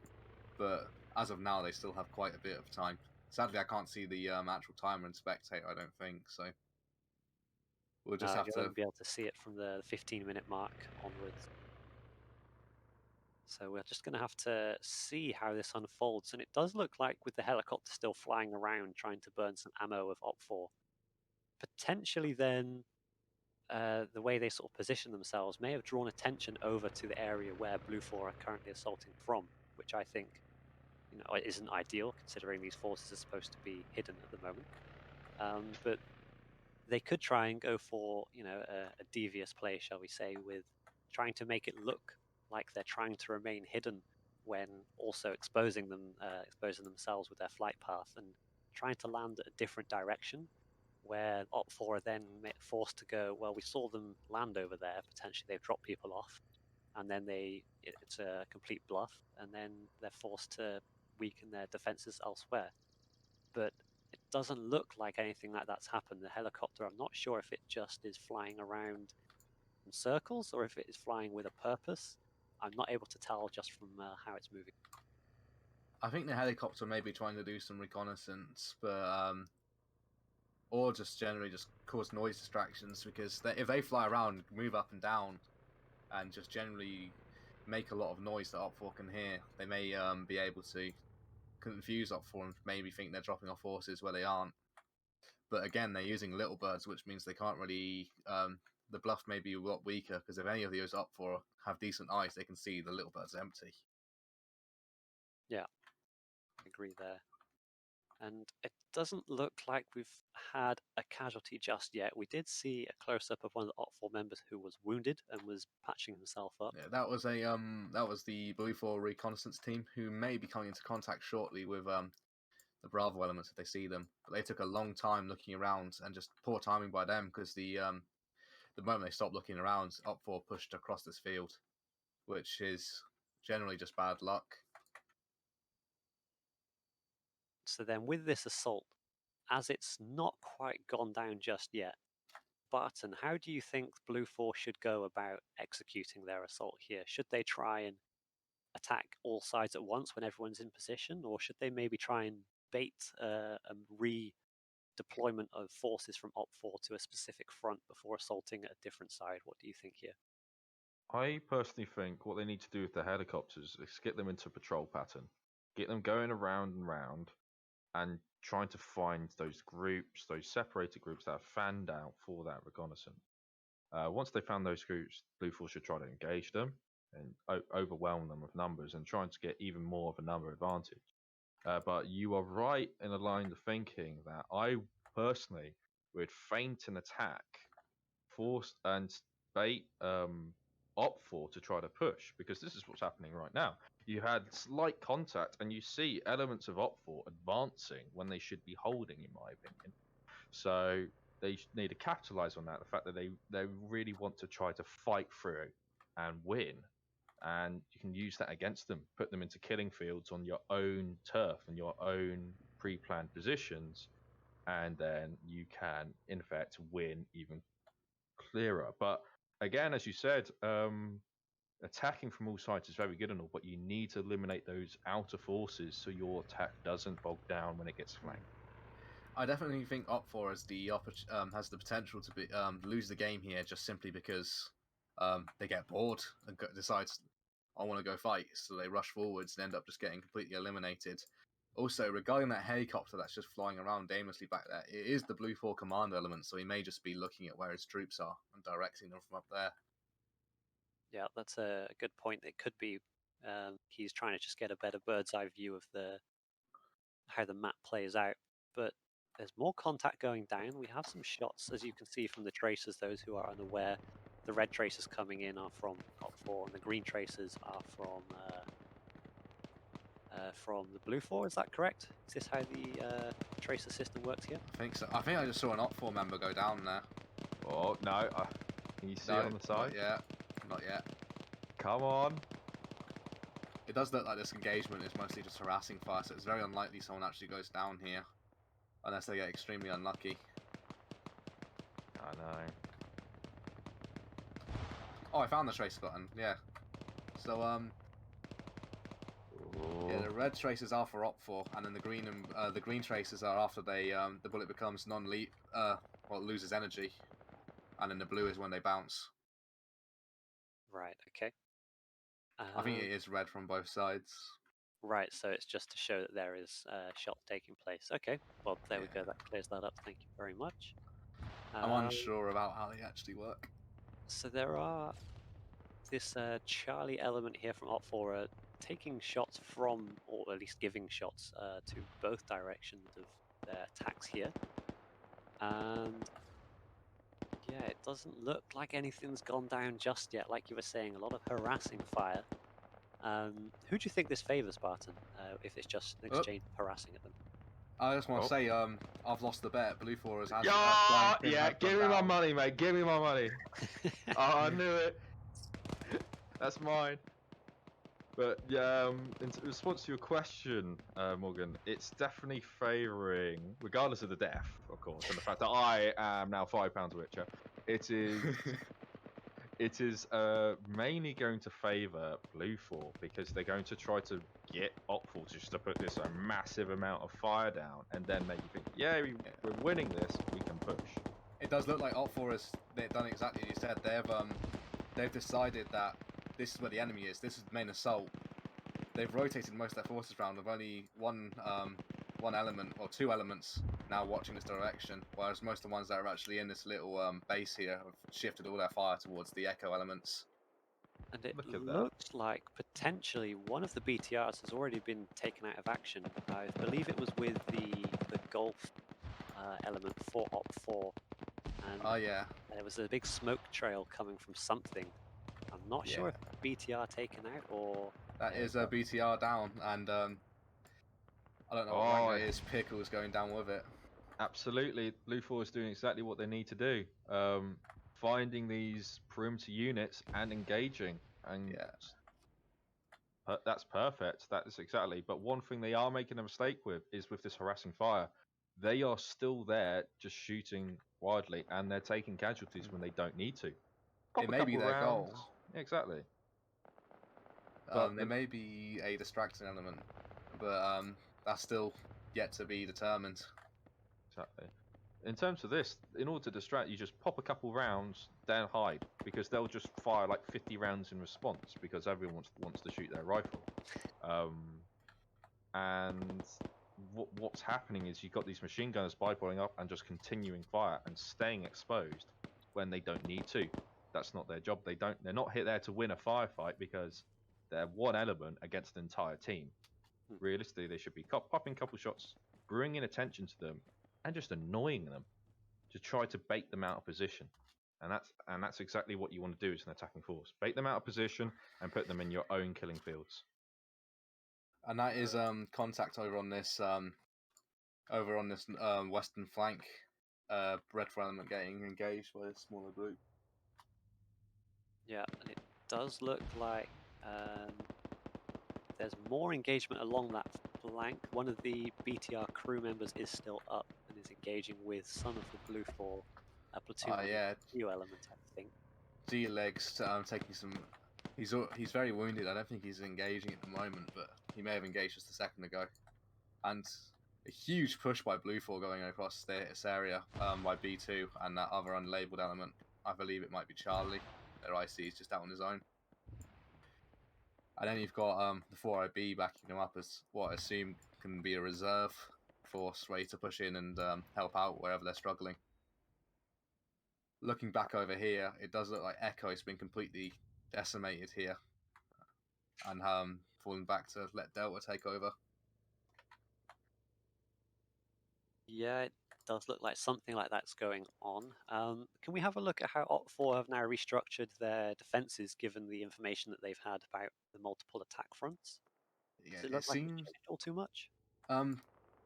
But as of now, they still have quite a bit of time. Sadly, I can't see the actual timer in Spectator, I don't think, so we'll just have You to... won't be able to see it from the 15-minute mark onwards. So we're just going to have to see how this unfolds. And it does look like with the helicopter still flying around trying to burn some ammo of Op4, potentially then the way they sort of position themselves may have drawn attention over to the area where Blue 4 are currently assaulting from, which I think isn't ideal considering these forces are supposed to be hidden at the moment. But they could try and go for a devious play, shall we say, with trying to make it look like they're trying to remain hidden when also exposing themselves with their flight path and trying to land at a different direction, where Op4 are then forced to go, well, we saw them land over there, potentially they've dropped people off, and then it's a complete bluff, and then they're forced to weaken their defenses elsewhere. But it doesn't look like anything like that's happened. The helicopter, I'm not sure if it just is flying around in circles or if it is flying with a purpose. I'm not able to tell just from how it's moving. I think the helicopter may be trying to do some reconnaissance, but or just generally just cause noise distractions, because if they fly around, move up and down, and just generally make a lot of noise that Op4 can hear, they may be able to confuse Op4 and maybe think they're dropping off forces where they aren't. But again, they're using little birds, which means they can't really... the bluff may be a lot weaker, because if any of those Op4 have decent eyes, they can see the little bird's empty. Yeah, I agree there. And it doesn't look like we've had a casualty just yet. We did see a close-up of one of the Op4 members who was wounded and was patching himself up. Yeah, that was the Blue 4 reconnaissance team, who may be coming into contact shortly with the Bravo elements if they see them. But they took a long time looking around, and just poor timing by them, because the moment they stopped looking around, Op4 pushed across this field, which is generally just bad luck. So then with this assault, as it's not quite gone down just yet, Barton, how do you think Blue 4 should go about executing their assault here? Should they try and attack all sides at once when everyone's in position, or should they maybe try and bait a redeployment of forces from Op4 to a specific front before assaulting at a different side? What do you think here? I personally think what they need to do with the helicopters is get them into patrol pattern, get them going around and round, and trying to find those groups, those separated groups that are fanned out for that reconnaissance. Once they found those groups, Blue Force should try to engage them and overwhelm them with numbers and trying to get even more of a number advantage. But you are right in a line of thinking that I personally would feint an attack, force and bait opt for to try to push, because this is what's happening right now. You had slight contact and you see elements of opt for advancing when they should be holding, in my opinion. So they need to capitalize on that, the fact that they really want to try to fight through and win, and you can use that against them, put them into killing fields on your own turf and your own pre-planned positions, and then you can in fact win even clearer. But again, as you said, attacking from all sides is very good and all, but you need to eliminate those outer forces so your attack doesn't bog down when it gets flanked. I definitely think Op4 has the potential to be lose the game here, just simply because they get bored and decide, I want to go fight, so they rush forwards and end up just getting completely eliminated. Also, regarding that helicopter that's just flying around aimlessly back there, it is the Blue 4 command element, so he may just be looking at where his troops are and directing them from up there. Yeah, that's a good point. It could be he's trying to just get a better bird's eye view of how the map plays out. But there's more contact going down. We have some shots, as you can see from the tracers. Those who are unaware, the red tracers coming in are from Op4, and the green tracers are from the Blue 4. Is that correct? Is this how the tracer system works here? I think so. I think I just saw an Op4 member go down there. Oh no! Can you see it on the side? Not yet. Come on! It does look like this engagement is mostly just harassing fire, so it's very unlikely someone actually goes down here, unless they get extremely unlucky. I know. Oh, I found the tracer button. Yeah. So yeah, the red tracers are for Op4, and then the green tracers are after the bullet becomes non-leap, well, it loses energy, and then the blue is when they bounce. Right. Okay. I think it is red from both sides. Right, so it's just to show that there is shots taking place. Okay, well, there we go. That clears that up. Thank you very much. I'm unsure about how they actually work. So there are this Charlie element here from Op4 taking shots from, or at least giving shots to both directions of their attacks here. And yeah, it doesn't look like anything's gone down just yet. Like you were saying, a lot of harassing fire. Who do you think this favours, Barton, if it's just an exchange of harassing at them? I just want to say, I've lost the bet. Blue 4 has yeah, give me my money, mate. Give me my money. Oh, I knew it. That's mine. But yeah, in response to your question, Morgan, it's definitely favouring, regardless of the death, of course, and the fact that I am now £5 richer. It is. It is mainly going to favour Blue 4, because they're going to try to get Op4 just to put this a massive amount of fire down, and then make you think, yeah, we're winning this, we can push. It does look like Op4 they've done exactly as you said. They've decided that this is where the enemy is. This is the main assault. They've rotated most of their forces around with only one element or two elements now watching this direction, whereas most of the ones that are actually in this little base here have shifted all their fire towards the echo elements. And it looks like potentially one of the BTRs has already been taken out of action. I believe it was with the Golf element for Op4. And yeah. There was a big smoke trail coming from something. I'm not sure if BTR taken out or... That is a BTR down, and I don't know what rank it is. Pickle's going down with it. Absolutely. Blue 4 is doing exactly what they need to do. Finding these perimeter units and engaging. And that's perfect. That is exactly. But one thing they are making a mistake with is with this harassing fire. They are still there just shooting wildly, and they're taking casualties when they don't need to. It may be their goal. Yeah, exactly. There may be a distracting element, but that's still yet to be determined. Exactly. in terms of this, in order to distract, you just pop a couple rounds, then hide, because they'll just fire like 50 rounds in response because everyone wants to shoot their rifle. And what's happening is you've got these machine gunners spyballing up and just continuing fire and staying exposed when they don't need to. That's not their job. They're not there to win a firefight because they're one element against an entire team. Realistically, they should be popping a couple shots, bringing attention to them, and just annoying them to try to bait them out of position. And that's exactly what you want to do as an attacking force. Bait them out of position and put them in your own killing fields. And that is contact over on this western flank. Red for element getting engaged by a smaller group. Yeah, and it does look like there's more engagement along that flank. One of the BTR crew members is still up and is engaging with some of the Blue 4 platoon new element, I think. G-Legs taking some. He's very wounded. I don't think he's engaging at the moment, but he may have engaged just a second ago. And a huge push by Blue 4 going across this area by B2 and that other unlabeled element. I believe it might be Charlie. Their IC is just out on his own. And then you've got the 4IB backing them up as what I assume can be a reserve force ready to push in and help out wherever they're struggling. Looking back over here, it does look like Echo has been completely decimated here and falling back to let Delta take over. Yeah, it does look like something like that's going on. Can we have a look at how OP4 have now restructured their defenses given the information that they've had about the multiple attack fronts? Does it look like it's changed all too much?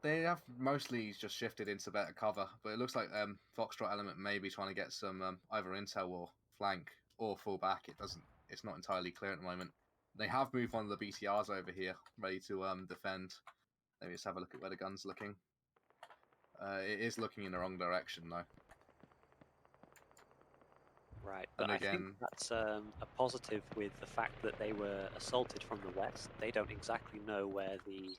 They have mostly just shifted into better cover, but it looks like Foxtrot element may be trying to get some either intel or flank or fall back. It's not entirely clear at the moment. They have moved one of the BTRs over here, ready to defend. Let me just have a look at where the gun's looking. It is looking in the wrong direction though. Right, but I think that's a positive with the fact that they were assaulted from the west. They don't exactly know where the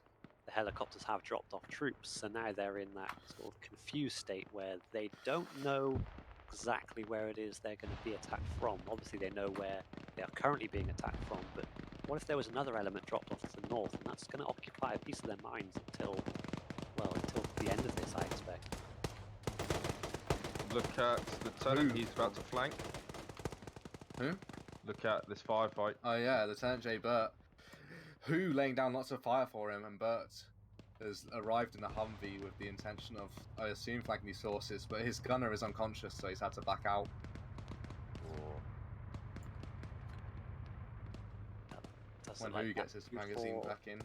helicopters have dropped off troops, so now they're in that sort of confused state where they don't know exactly where it is they're going to be attacked from. Obviously they know where they are currently being attacked from, but what if there was another element dropped off to the north, and that's going to occupy a piece of their minds until the end of this, I expect. Look at Lieutenant, he's about to flank. Who? Look at this firefight. Oh yeah, Lieutenant J. Burt, who laying down lots of fire for him, and Burt has arrived in a Humvee with the intention of, I assume, flanking these forces, but his gunner is unconscious, so he's had to back out. When who gets his magazine back in?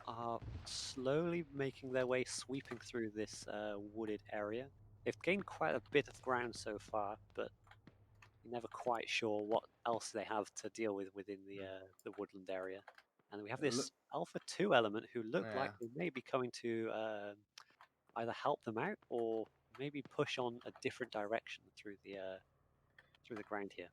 Are slowly making their way, sweeping through this wooded area. They've gained quite a bit of ground so far, but you're never quite sure what else they have to deal with within the woodland area. And we have this Alpha 2 element who look like they may be coming to either help them out or maybe push on a different direction through the ground here.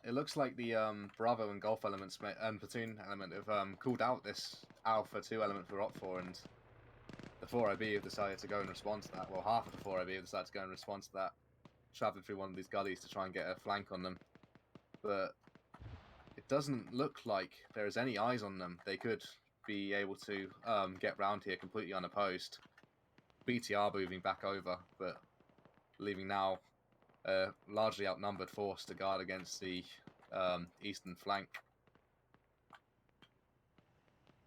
It looks like the Bravo and Golf elements and Platoon element have called out this Alpha 2 element for OP4, and the 4IB have decided to go and respond to that. Well, half of the 4IB have decided to go and respond to that, traveling through one of these gullies to try and get a flank on them. But it doesn't look like there is any eyes on them. They could be able to get round here completely unopposed. BTR moving back over, but leaving now a largely outnumbered force to guard against the eastern flank.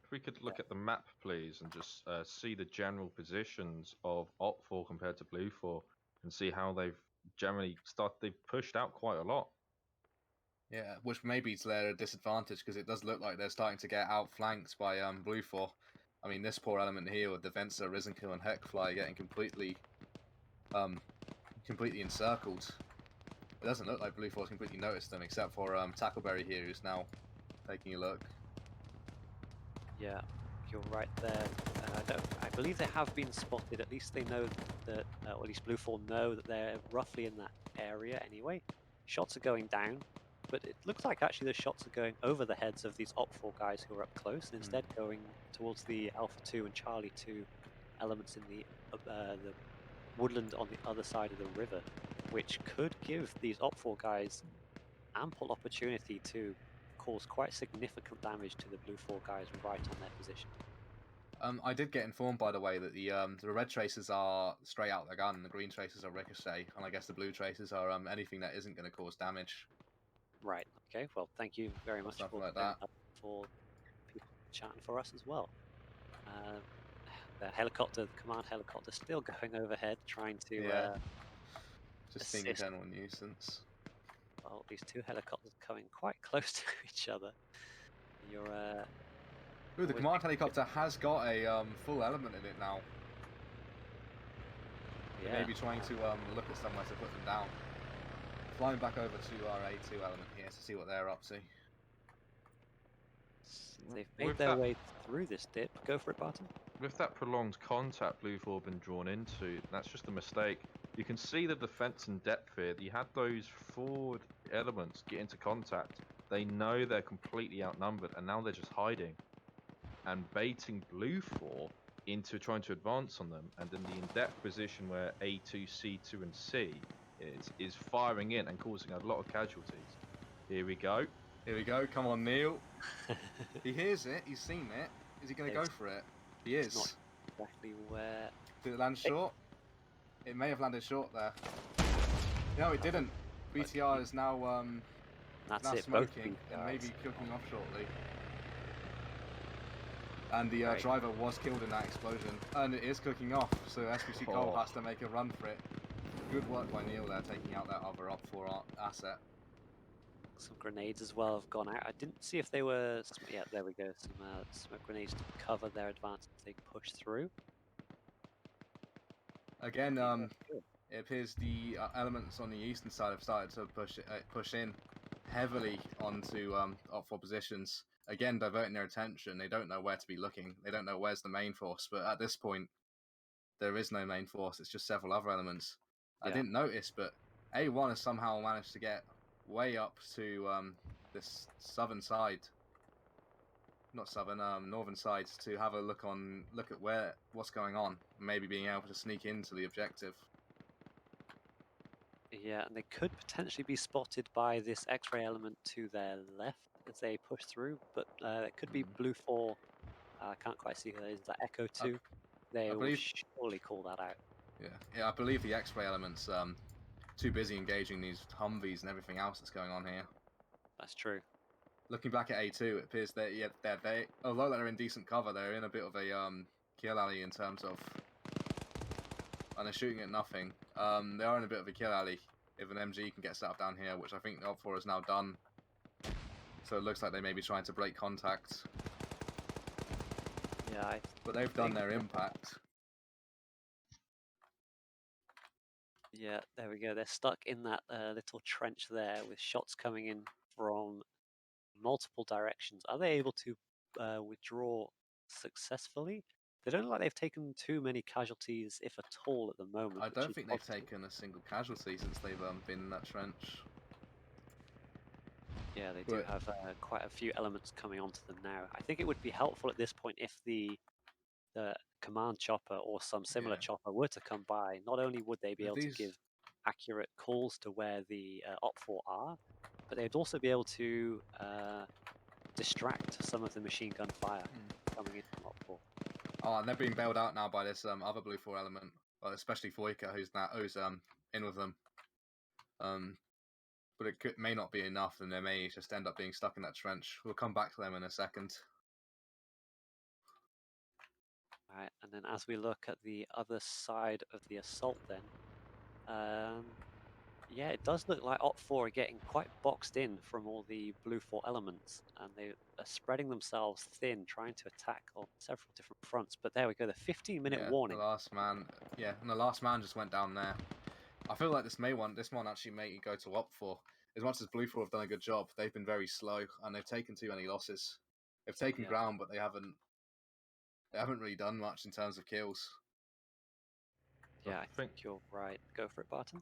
If we could look at the map, please, and just see the general positions of OP4 compared to Blue 4, and see how they've they've pushed out quite a lot. Yeah, which may be to their disadvantage, because it does look like they're starting to get outflanked by Blue 4. I mean, this poor element here with the Venser, Risenkill, and Heckfly getting completely encircled. It doesn't look like Blue 4's completely noticed them, except for Tackleberry here, who's now taking a look. Yeah, you're right there. I believe they have been spotted. At least they know that, or at least Blue 4 know that they're roughly in that area anyway. Shots are going down, but it looks like actually the shots are going over the heads of these OP4 guys who are up close, and instead going towards the Alpha 2 and Charlie 2 elements in the woodland on the other side of the river, which could give these Op4 guys ample opportunity to cause quite significant damage to the Blue 4 guys right on their position. I did get informed, by the way, that the red tracers are straight out the gun, the green tracers are ricochet, and I guess the blue tracers are anything that isn't going to cause damage. Right. Okay. Well, thank you very much Stuff for like that. for people chatting for us as well. The helicopter, the command helicopter, still going overhead, trying to just being a assist. general nuisance. Well, these two helicopters coming quite close to each other. You're Ooh, the command helicopter has got a full element in it now. They may be trying to look at somewhere to put them down. Flying back over to our A2 element here to see what they're up to. They've made their way through this dip. Go for it, Barton. With that prolonged contact Blue 4 been drawn into, that's just a mistake. You can see the defense in depth here. You had those forward elements get into contact. They know they're completely outnumbered, and now they're just hiding and baiting Blue 4 into trying to advance on them. And in the in-depth position where A2, C2, and C is firing in and causing a lot of casualties. Here we go. Here we go. Come on, Neil. He hears it. He's seen it. Is he going to go for it? He is. Not exactly where. Did it land short? It may have landed short there. No, it didn't. BTR is now That's it. smoking and maybe cooking off shortly. And the driver was killed in that explosion, and it is cooking off. So SPC Cole has to make a run for it. Good work by Neil there, taking out that other Op4 asset. Some grenades as well have gone out. I didn't see if they were. Yeah, there we go. Some smoke grenades to cover their advance as they push through. Again, it appears the elements on the eastern side have started to push in heavily onto Op4 positions. Again, diverting their attention. They don't know where to be looking. They don't know where's the main force. But at this point, there is no main force. It's just several other elements. I didn't notice, but A1 has somehow managed to get way up to this southern side, not southern, northern side, to have a look at what's going on, and maybe being able to sneak into the objective. Yeah, and they could potentially be spotted by this X-ray element to their left as they push through, but it could be Blue 4. I can't quite see who that is. That Echo 2. They will surely call that out. Yeah, I believe the X-ray element's too busy engaging these Humvees and everything else that's going on here. That's true. Looking back at A2, it appears that they although they're in decent cover, they're in a bit of a kill alley in terms of, and they're shooting at nothing. They are in a bit of a kill alley. If an MG can get set up down here, which I think the Op4 has now done, so it looks like they may be trying to break contact. Yeah, but they've done their impact. Yeah, there we go. They're stuck in that little trench there with shots coming in from multiple directions. Are they able to withdraw successfully? They don't look like they've taken too many casualties, if at all, at the moment. I don't think they've taken a single casualty since they've been in that trench. Yeah, they do have quite a few elements coming onto them now. I think it would be helpful at this point if the command chopper or some similar chopper were to come by. Not only would they be able to give accurate calls to where the Op4 are, but they'd also be able to distract some of the machine gun fire coming in from Op4. Oh, and they're being bailed out now by this other Blue 4 element, well, especially Foika, who's in with them. But it may not be enough, and they may just end up being stuck in that trench. We'll come back to them in a second. All right, and then as we look at the other side of the assault then, yeah, it does look like Op4 are getting quite boxed in from all the Blue 4 elements, and they are spreading themselves thin, trying to attack on several different fronts. But there we go, the 15-minute warning. The last man, and the last man just went down there. I feel like this one actually may go to Op4. As much as Blue 4 have done a good job, they've been very slow, and they've taken too many losses. They've taken ground, but they haven't really done much in terms of kills. Yeah, I think you're right. Go for it, Barton.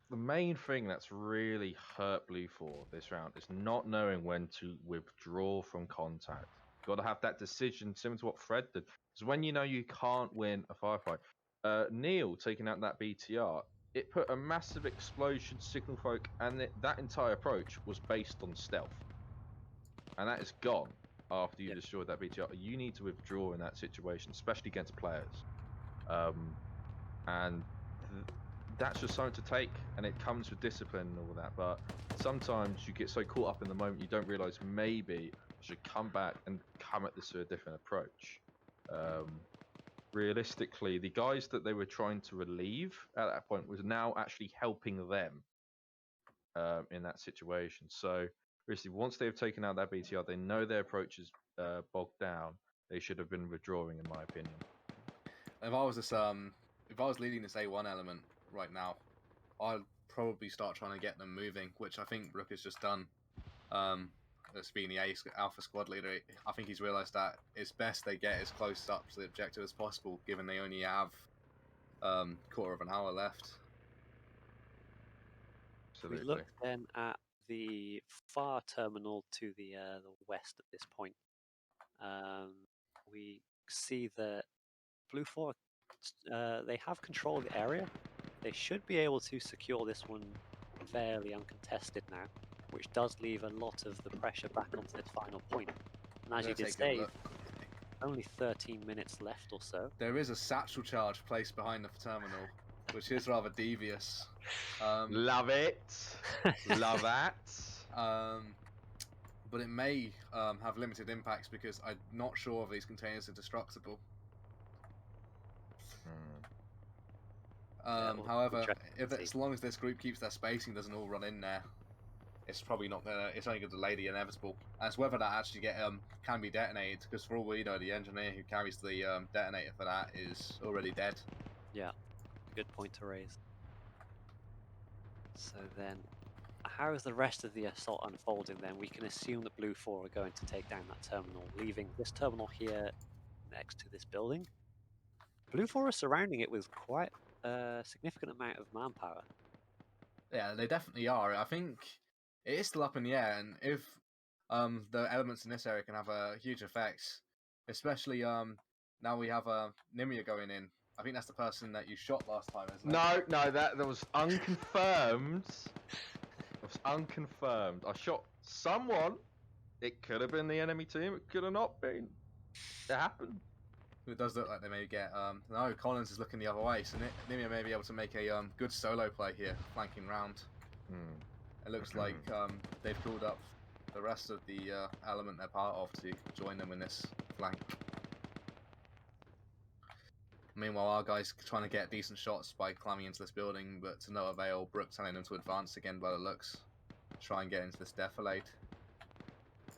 The main thing that's really hurt Blue 4 this round is not knowing when to withdraw from contact. You've got to have that decision similar to what Fred did. Because when you know you can't win a firefight, Neil taking out that BTR, it put a massive explosion, signal folk, and that entire approach was based on stealth. And that is gone after you destroyed that BTR. You need to withdraw in that situation, especially against players. And that's just something to take, and it comes with discipline and all that. But sometimes you get so caught up in the moment, you don't realize maybe I should come back and come at this with a different approach. Realistically, the guys that they were trying to relieve at that point was now actually helping them in that situation. So, basically, once they've taken out that BTR, they know their approach is bogged down. They should have been withdrawing, in my opinion. If I was leading this A1 element right now, I'd probably start trying to get them moving, which I think Rook has just done. As being the Alpha squad leader, I think he's realised that it's best they get as close up to the objective as possible, given they only have quarter of an hour left. Absolutely. We look then at the far terminal to the west at this point. We see that Blue 4, they have control of the area. They should be able to secure this one fairly uncontested now, which does leave a lot of the pressure back onto this final point. And as you did say, only 13 minutes left or so. There is a satchel charge placed behind the terminal, which is rather devious. Love it. Love that. But it may have limited impacts because I'm not sure if these containers are destructible. However, as long as this group keeps their spacing, doesn't all run in there, it's probably not gonna. It's only gonna delay the inevitable. As whether that actually can be detonated, because for all we know, the engineer who carries the detonator for that is already dead. Yeah, good point to raise. So then, how is the rest of the assault unfolding then? We can assume that Blue 4 are going to take down that terminal, leaving this terminal here next to this building. Blue 4 are surrounding it with quite a significant amount of manpower. Yeah, they definitely are. I think it is still up in the air, and if the elements in this area can have a huge effect, especially now we have Nimia going in. I think that's the person that you shot last time, isn't it? No, that was unconfirmed. It was unconfirmed. I shot someone. It could have been the enemy team. It could have not been. It happened. It does look like they may get. No, Collins is looking the other way, so Nimia may be able to make a good solo play here, flanking round. It looks like they've called up the rest of the element they're part of to join them in this flank. Meanwhile, our guys trying to get decent shots by climbing into this building, but to no avail. Brooke telling them to advance again by the looks. Try and get into this defilade.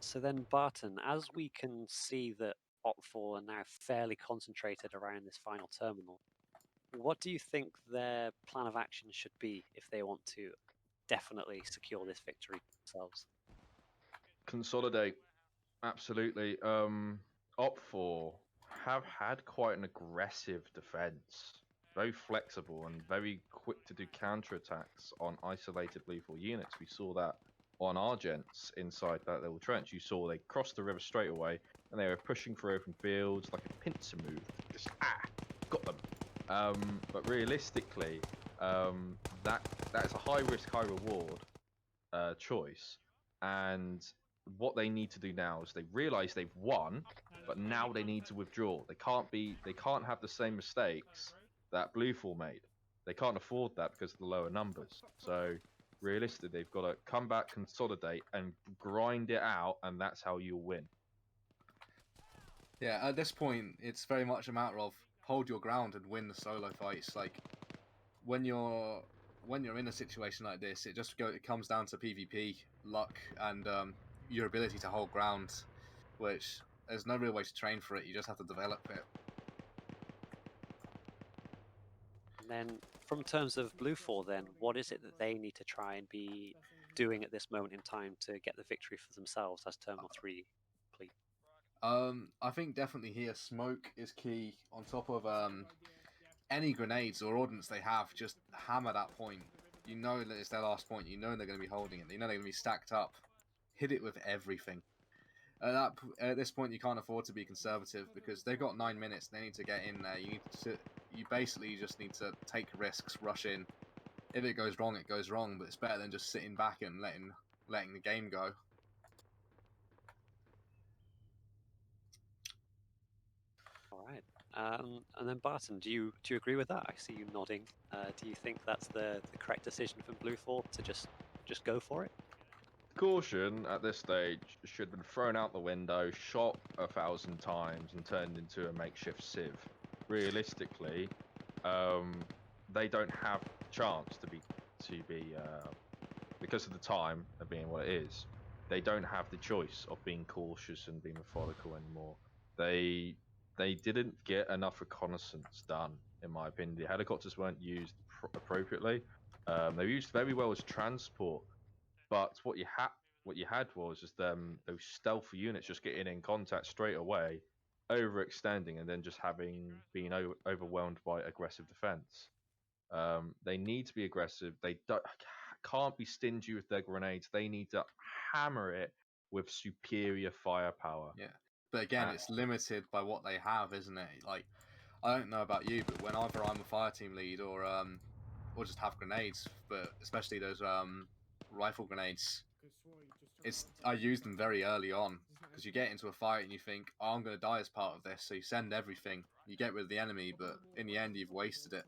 So then, Barton, as we can see that Op4 are now fairly concentrated around this final terminal, what do you think their plan of action should be if they want to definitely secure this victory themselves? Consolidate. Absolutely. Op4 have had quite an aggressive defense. Very flexible and very quick to do counterattacks on isolated Blue 4 units. We saw that on our gents inside that little trench. You saw they crossed the river straight away and they were pushing through open fields like a pincer move. Just got them. But realistically, that is a high risk, high reward choice. And what they need to do now is they realize they've won, but now they need to withdraw. They can't have the same mistakes that Blue 4 made. They can't afford that because of the lower numbers. So realistically, they've got to come back, consolidate, and grind it out, and that's how you'll win. Yeah, at this point, it's very much a matter of hold your ground and win the solo fights. Like when you're in a situation like this, it comes down to PvP, luck, and your ability to hold ground, which there's no real way to train for it. You just have to develop it. And then, from terms of Blue 4, then, what is it that they need to try and be doing at this moment in time to get the victory for themselves as Terminal 3 complete? I think definitely here smoke is key. On top of any grenades or ordnance they have, just hammer that point. You know that it's their last point. You know they're going to be holding it. You know they're going to be stacked up. Hit it with everything. At this point, you can't afford to be conservative because they've got 9 minutes. They need to get in there. you basically just need to take risks, rush in. If it goes wrong, it goes wrong, but it's better than just sitting back and letting the game go. All right. And then Barton, do you agree with that? I see you nodding. Do you think that's the correct decision from Blue 4 to just go for it? Caution at this stage should have been thrown out the window, shot 1,000 times, and turned into a makeshift sieve. Realistically, they don't have the chance to be because of the time of being what it is. They don't have the choice of being cautious and being methodical anymore. They didn't get enough reconnaissance done, in my opinion. The helicopters weren't used appropriately. They were used very well as transport, but what you had was just those stealth units just getting in contact straight away, overextending, and then just being overwhelmed by aggressive defense. They need to be aggressive. They can't be stingy with their grenades. They need to hammer it with superior firepower. Yeah, but again, it's limited by what they have, isn't it? Like, I don't know about you, but whenever I'm a fire team lead or just have grenades, but especially those rifle grenades, I use them very early on because you get into a fight and you think, oh, I'm going to die as part of this, so you send everything, you get rid of the enemy, but in the end, you've wasted it.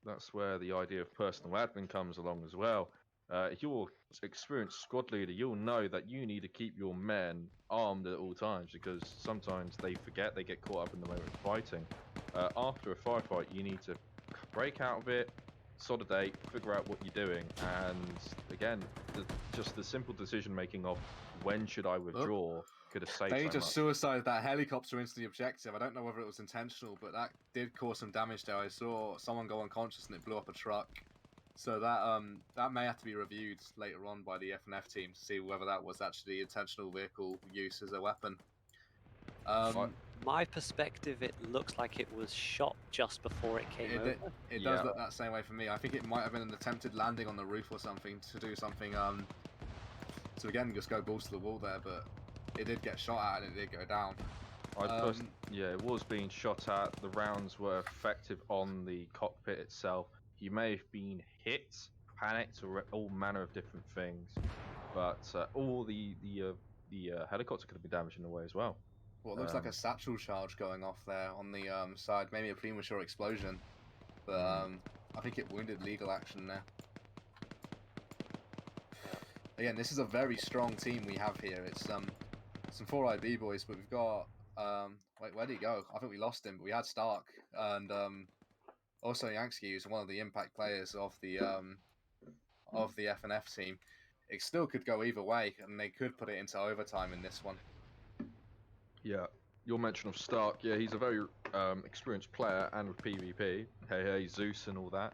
That's where the idea of personal admin comes along as well. If you're an experienced squad leader, you'll know that you need to keep your men armed at all times because sometimes they forget, they get caught up in the moment of fighting. After a firefight, you need to break out of it, consolidate, figure out what you're doing, and again, just the simple decision making of when should I withdraw could have saved They so just much. suicided that helicopter into the objective. I don't know whether it was intentional, but that did cause some damage there. I saw someone go unconscious and it blew up a truck. So that may have to be reviewed later on by the FNF team to see whether that was actually intentional vehicle use as a weapon. My perspective, it looks like it was shot just before it came over. It does look that same way for me. I think it might have been an attempted landing on the roof or something to do something. To again just go balls to the wall there, but it did get shot at and it did go down. It was being shot at. The rounds were effective on the cockpit itself. You may have been hit, panicked, or all manner of different things, but all the helicopter could have been damaged in a way as well. Well, it looks like a satchel charge going off there on the side, maybe a premature explosion, but I think it wounded legal action there. Again, this is a very strong team we have here. It's some 4IB boys, but we've got wait, where did he go? I think we lost him, but we had Stark and also Yankski, who's one of the impact players of the FNF team. It still could go either way, and they could put it into overtime in this one. Yeah, your mention of Stark, yeah, he's a very experienced player and with PvP, hey Zeus and all that.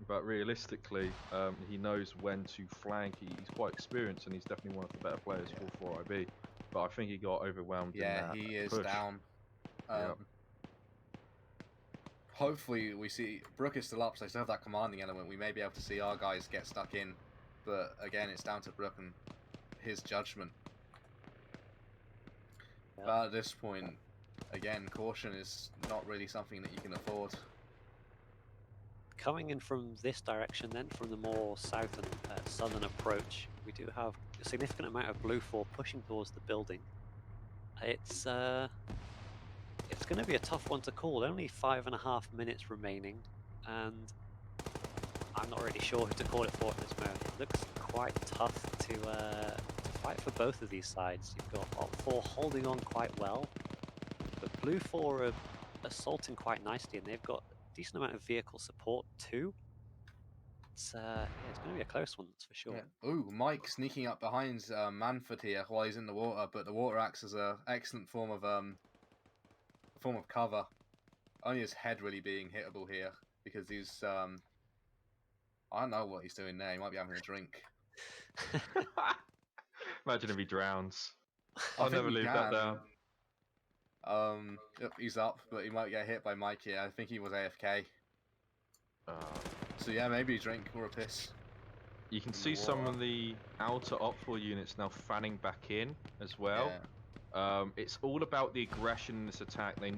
But realistically, he knows when to flank. He's quite experienced, and he's definitely one of the better players for 4IB. But I think he got overwhelmed. Yeah, in that he is push. down. Hopefully, we see Brook is still up, so they still have that commanding element. We may be able to see our guys get stuck in, but again, it's down to Brook and his judgment. But at this point, again, caution is not really something that you can afford. Coming in from this direction then, from the more south and southern approach, we do have a significant amount of Blue 4 pushing towards the building. It's going to be a tough one to call. Only 5.5 minutes remaining, and I'm not really sure who to call it for at this moment. It looks quite tough to fight for both of these sides. You've got Op 4 holding on quite well, but Blue 4 are assaulting quite nicely, and they've got decent amount of vehicle support too. It's going to be a close one, that's for sure. Yeah. Ooh, Mike sneaking up behind Manford here while he's in the water, but the water acts as an excellent form of cover. Only his head really being hittable here because he's I don't know what he's doing there. He might be having a drink. Imagine if he drowns. I'll never leave that down. Yep, he's up, but he might get hit by Mike here. I think he was AFK. So yeah, maybe a drink or a piss. You can see some of the outer Op 4 units now fanning back in as well. It's all about the aggression in this attack. They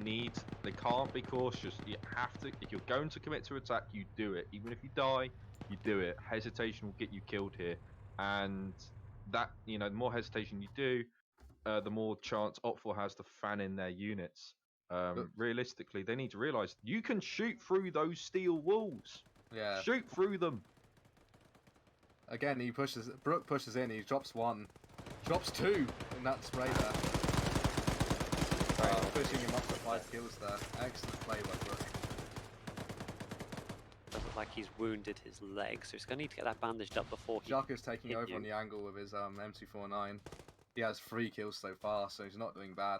can't be cautious. You have to, if you're going to commit to attack, you do it. Even if you die, you do it. Hesitation will get you killed here, and that, the more hesitation you do, the more chance Op4 has to fan in their units. Realistically, they need to realize you can shoot through those steel walls. Yeah. Shoot through them. Again, Brook pushes in, he drops one, drops two in that spray there. Pushing him up to 5 kills there. Excellent play by Brook. Doesn't look like he's wounded his leg, so he's going to need to get that bandaged up before he... Juckers taking over on the angle with his M249. He has 3 kills so far, so he's not doing bad.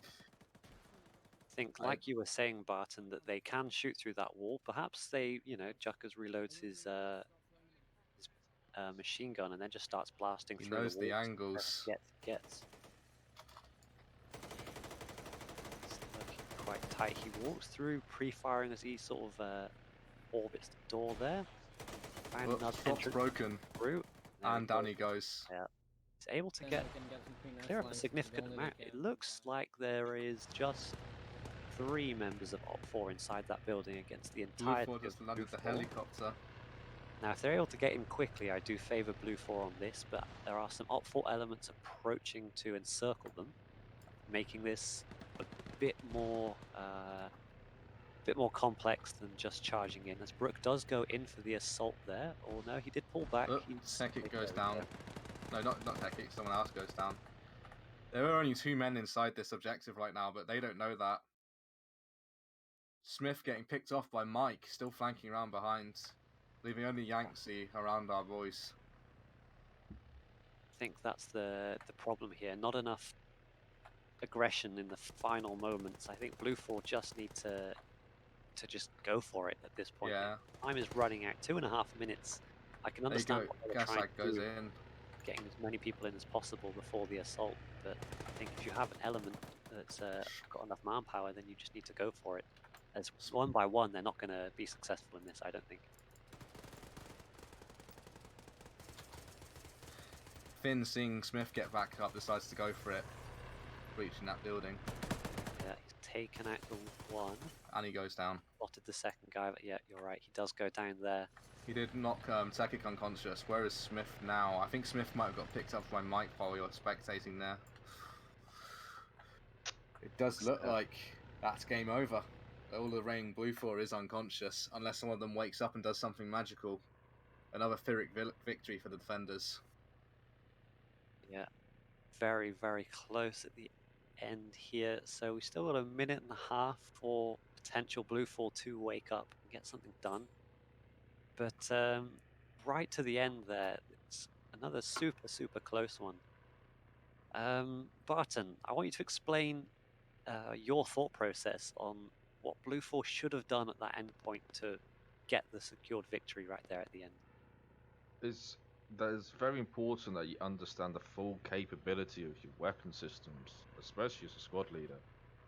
I think, like you were saying, Barton, that they can shoot through that wall. Perhaps they, Juckers reloads his machine gun and then just starts blasting through the walls. He knows the angles. Gets. It's looking quite tight. He walks through, pre-firing as he sort of orbits the door there. Found another entrance broken. Through. And down he goes. Yeah. He's able to clear up a significant amount. It looks like there is just 3 members of Op4 inside that building against the entire... Blue 4 just landed the helicopter. Now, if they're able to get in quickly, I do favour Blue 4 on this, but there are some Op4 elements approaching to encircle them, making this a bit more complex than just charging in. As Brook does go in for the assault there, or no, he did pull back. Tekik goes down. No, not Tekik, someone else goes down. There are only 2 men inside this objective right now, but they don't know that. Smith getting picked off by Mike, still flanking around behind, leaving only Yanksy around our boys. I think that's the problem here. Not enough aggression in the final moments. I think Blue 4 just need to just go for it at this point. Yeah. Time is running out. 2.5 minutes. I can understand what they're trying to goes do, in. getting as many people in as possible before the assault. But I think if you have an element that's got enough manpower, then you just need to go for it. As one by one, they're not going to be successful in this, I don't think. Finn, seeing Smith get back up, decides to go for it, reaching that building. Yeah, he's taken out the one. And he goes down. Spotted the second guy, but yeah, you're right, he does go down there. He did knock Tekik unconscious. Where is Smith now? I think Smith might have got picked up by Mike while we were spectating there. It does look like that's game over. All the remaining Blue 4 is unconscious, unless some of them wakes up and does something magical. Another Pyrrhic victory for the defenders. Yeah, very, very close at the end here. So we still got 1.5 minutes for potential Blue 4 to wake up and get something done. But right to the end there, it's another super, super close one. Barton, I want you to explain your thought process on what Blue 4 should have done at that end point to get the secured victory right there at the end. That is very important that you understand the full capability of your weapon systems, especially as a squad leader.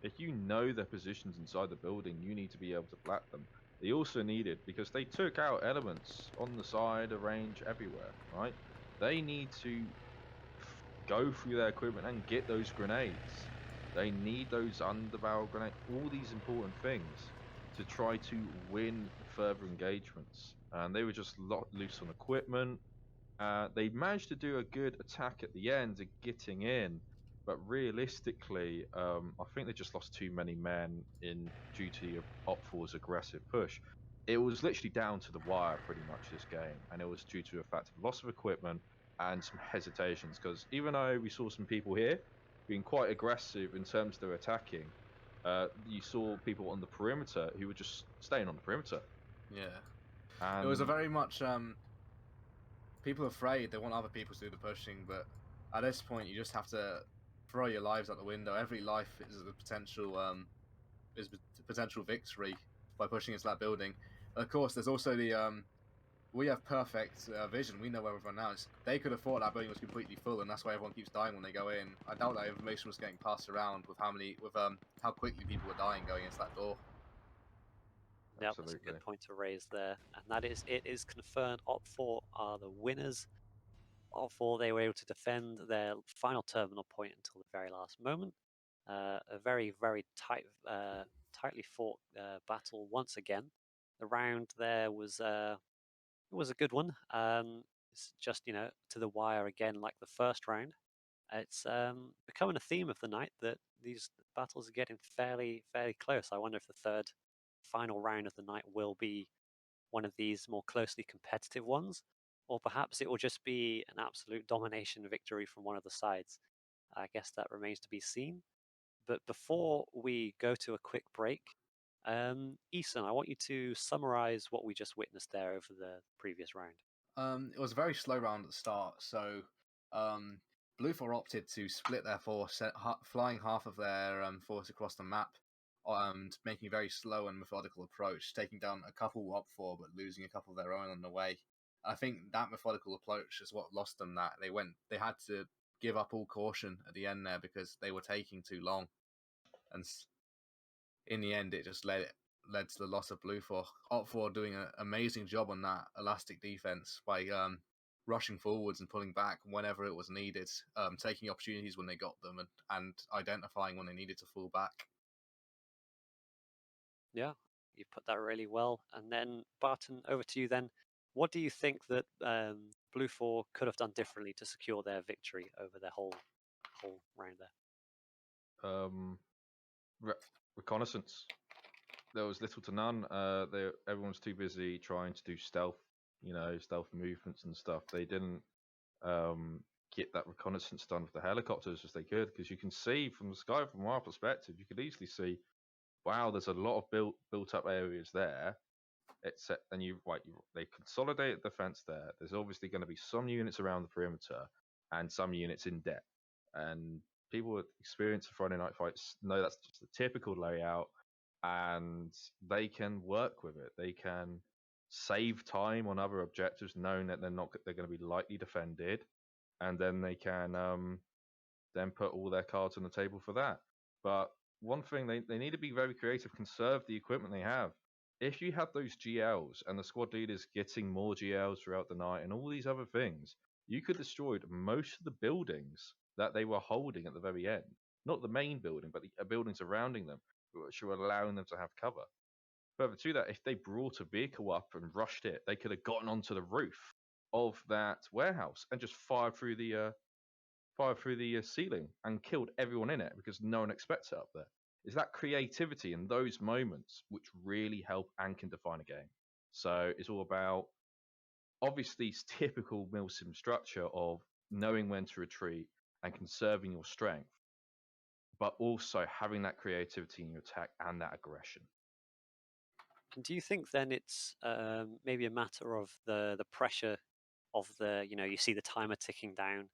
If you know their positions inside the building, you need to be able to black them. They also needed, because they took out elements on the side, of range, everywhere, right? They need to go through their equipment and get those grenades. They need those underbarrel grenades, all these important things to try to win further engagements. And they were just loose on equipment. They managed to do a good attack at the end of getting in, but realistically, I think they just lost too many men due to Op4's aggressive push. It was literally down to the wire pretty much this game, and it was due to a fact of loss of equipment and some hesitations, because even though we saw some people here being quite aggressive in terms of their attacking, you saw people on the perimeter who were just staying on the perimeter. Yeah. And it was a very much people are afraid, they want other people to do the pushing, but at this point you just have to throw your lives out the window. Every life is a potential victory by pushing into that building. And of course, there's also the we have perfect vision. We know where everyone now is. They could have thought that building was completely full, and that's why everyone keeps dying when they go in. I doubt that information was getting passed around with how quickly people were dying going into that door. Yeah, that's a good point to raise there. And that is, it is confirmed Op4 are the winners Alt 4, they were able to defend their final terminal point until the very last moment. A very, very tightly fought battle once again. The round there was it was a good one. It's just to the wire again, like the first round. It's becoming a theme of the night that these battles are getting fairly close. I wonder if the third final round of the night will be one of these more closely competitive ones, or perhaps it will just be an absolute domination victory from one of the sides. I guess that remains to be seen. But before we go to a quick break, Eason, I want you to summarize what we just witnessed there over the previous round. It was a very slow round at the start, so Blue 4 opted to split their force, flying half of their force across the map, and making a very slow and methodical approach, taking down a couple Op 4 but losing a couple of their own on the way. I think that methodical approach is what lost them that. They had to give up all caution at the end there because they were taking too long, and in the end it just led to the loss of Blue 4. Op 4 doing an amazing job on that elastic defense by rushing forwards and pulling back whenever it was needed, taking opportunities when they got them, and identifying when they needed to fall back. Yeah, you put that really well. And then Barton, over to you then. What do you think that Blue 4 could have done differently to secure their victory over their whole round there? Reconnaissance. There was little to none. Everyone's too busy trying to do stealth movements and stuff. They didn't get that reconnaissance done with the helicopters as they could, because you can see from the sky, from our perspective, you could easily see, wow, there's a lot of built up areas there. They consolidated the defense there. There's obviously going to be some units around the perimeter and some units in depth. And people with experience of Friday night fights know that's just the typical layout, and they can work with it. They can save time on other objectives, knowing that they're going to be lightly defended, and then they can then put all their cards on the table for that. But one thing, they need to be very creative, conserve the equipment they have. If you had those GLs and the squad leaders getting more GLs throughout the night and all these other things, you could destroy most of the buildings that they were holding at the very end. Not the main building, but the buildings surrounding them, which were allowing them to have cover. Further to that, if they brought a vehicle up and rushed it, they could have gotten onto the roof of that warehouse and just fired through the ceiling and killed everyone in it, because no one expects it up there. It's that creativity in those moments which really help and can define a game. So it's all about, obviously, typical Milsim structure of knowing when to retreat and conserving your strength, but also having that creativity in your attack and that aggression. Do you think then it's maybe a matter of the pressure of you see the timer ticking down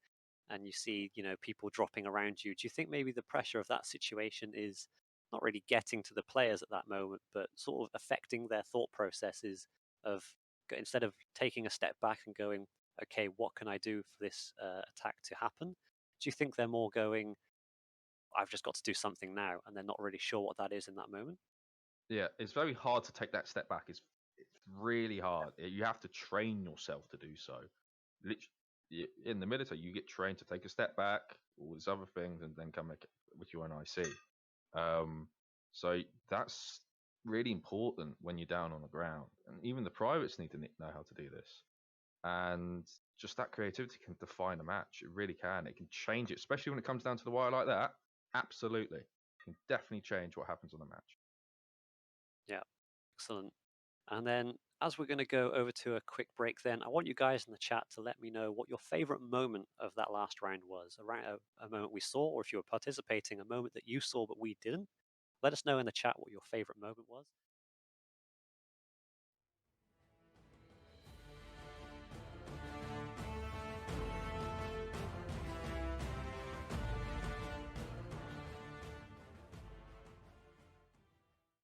and you see people dropping around you? Do you think maybe the pressure of that situation is not really getting to the players at that moment, but sort of affecting their thought processes of, instead of taking a step back and going, okay, what can I do for this attack to happen? Do you think they're more going, I've just got to do something now, and they're not really sure what that is in that moment? Yeah, it's very hard to take that step back. It's really hard. You have to train yourself to do so. In the military, you get trained to take a step back, all these other things, and then come back with your own IC. So that's really important when you're down on the ground. And even the privates need to know how to do this. And just that creativity can define a match. It really can. It can change it, especially when it comes down to the wire like that. Absolutely. It can definitely change what happens on the match. Yeah, excellent. And then, as we're going to go over to a quick break, then I want you guys in the chat to let me know what your favorite moment of that last round was. A moment we saw, or if you were participating, a moment that you saw but we didn't. Let us know in the chat what your favorite moment was.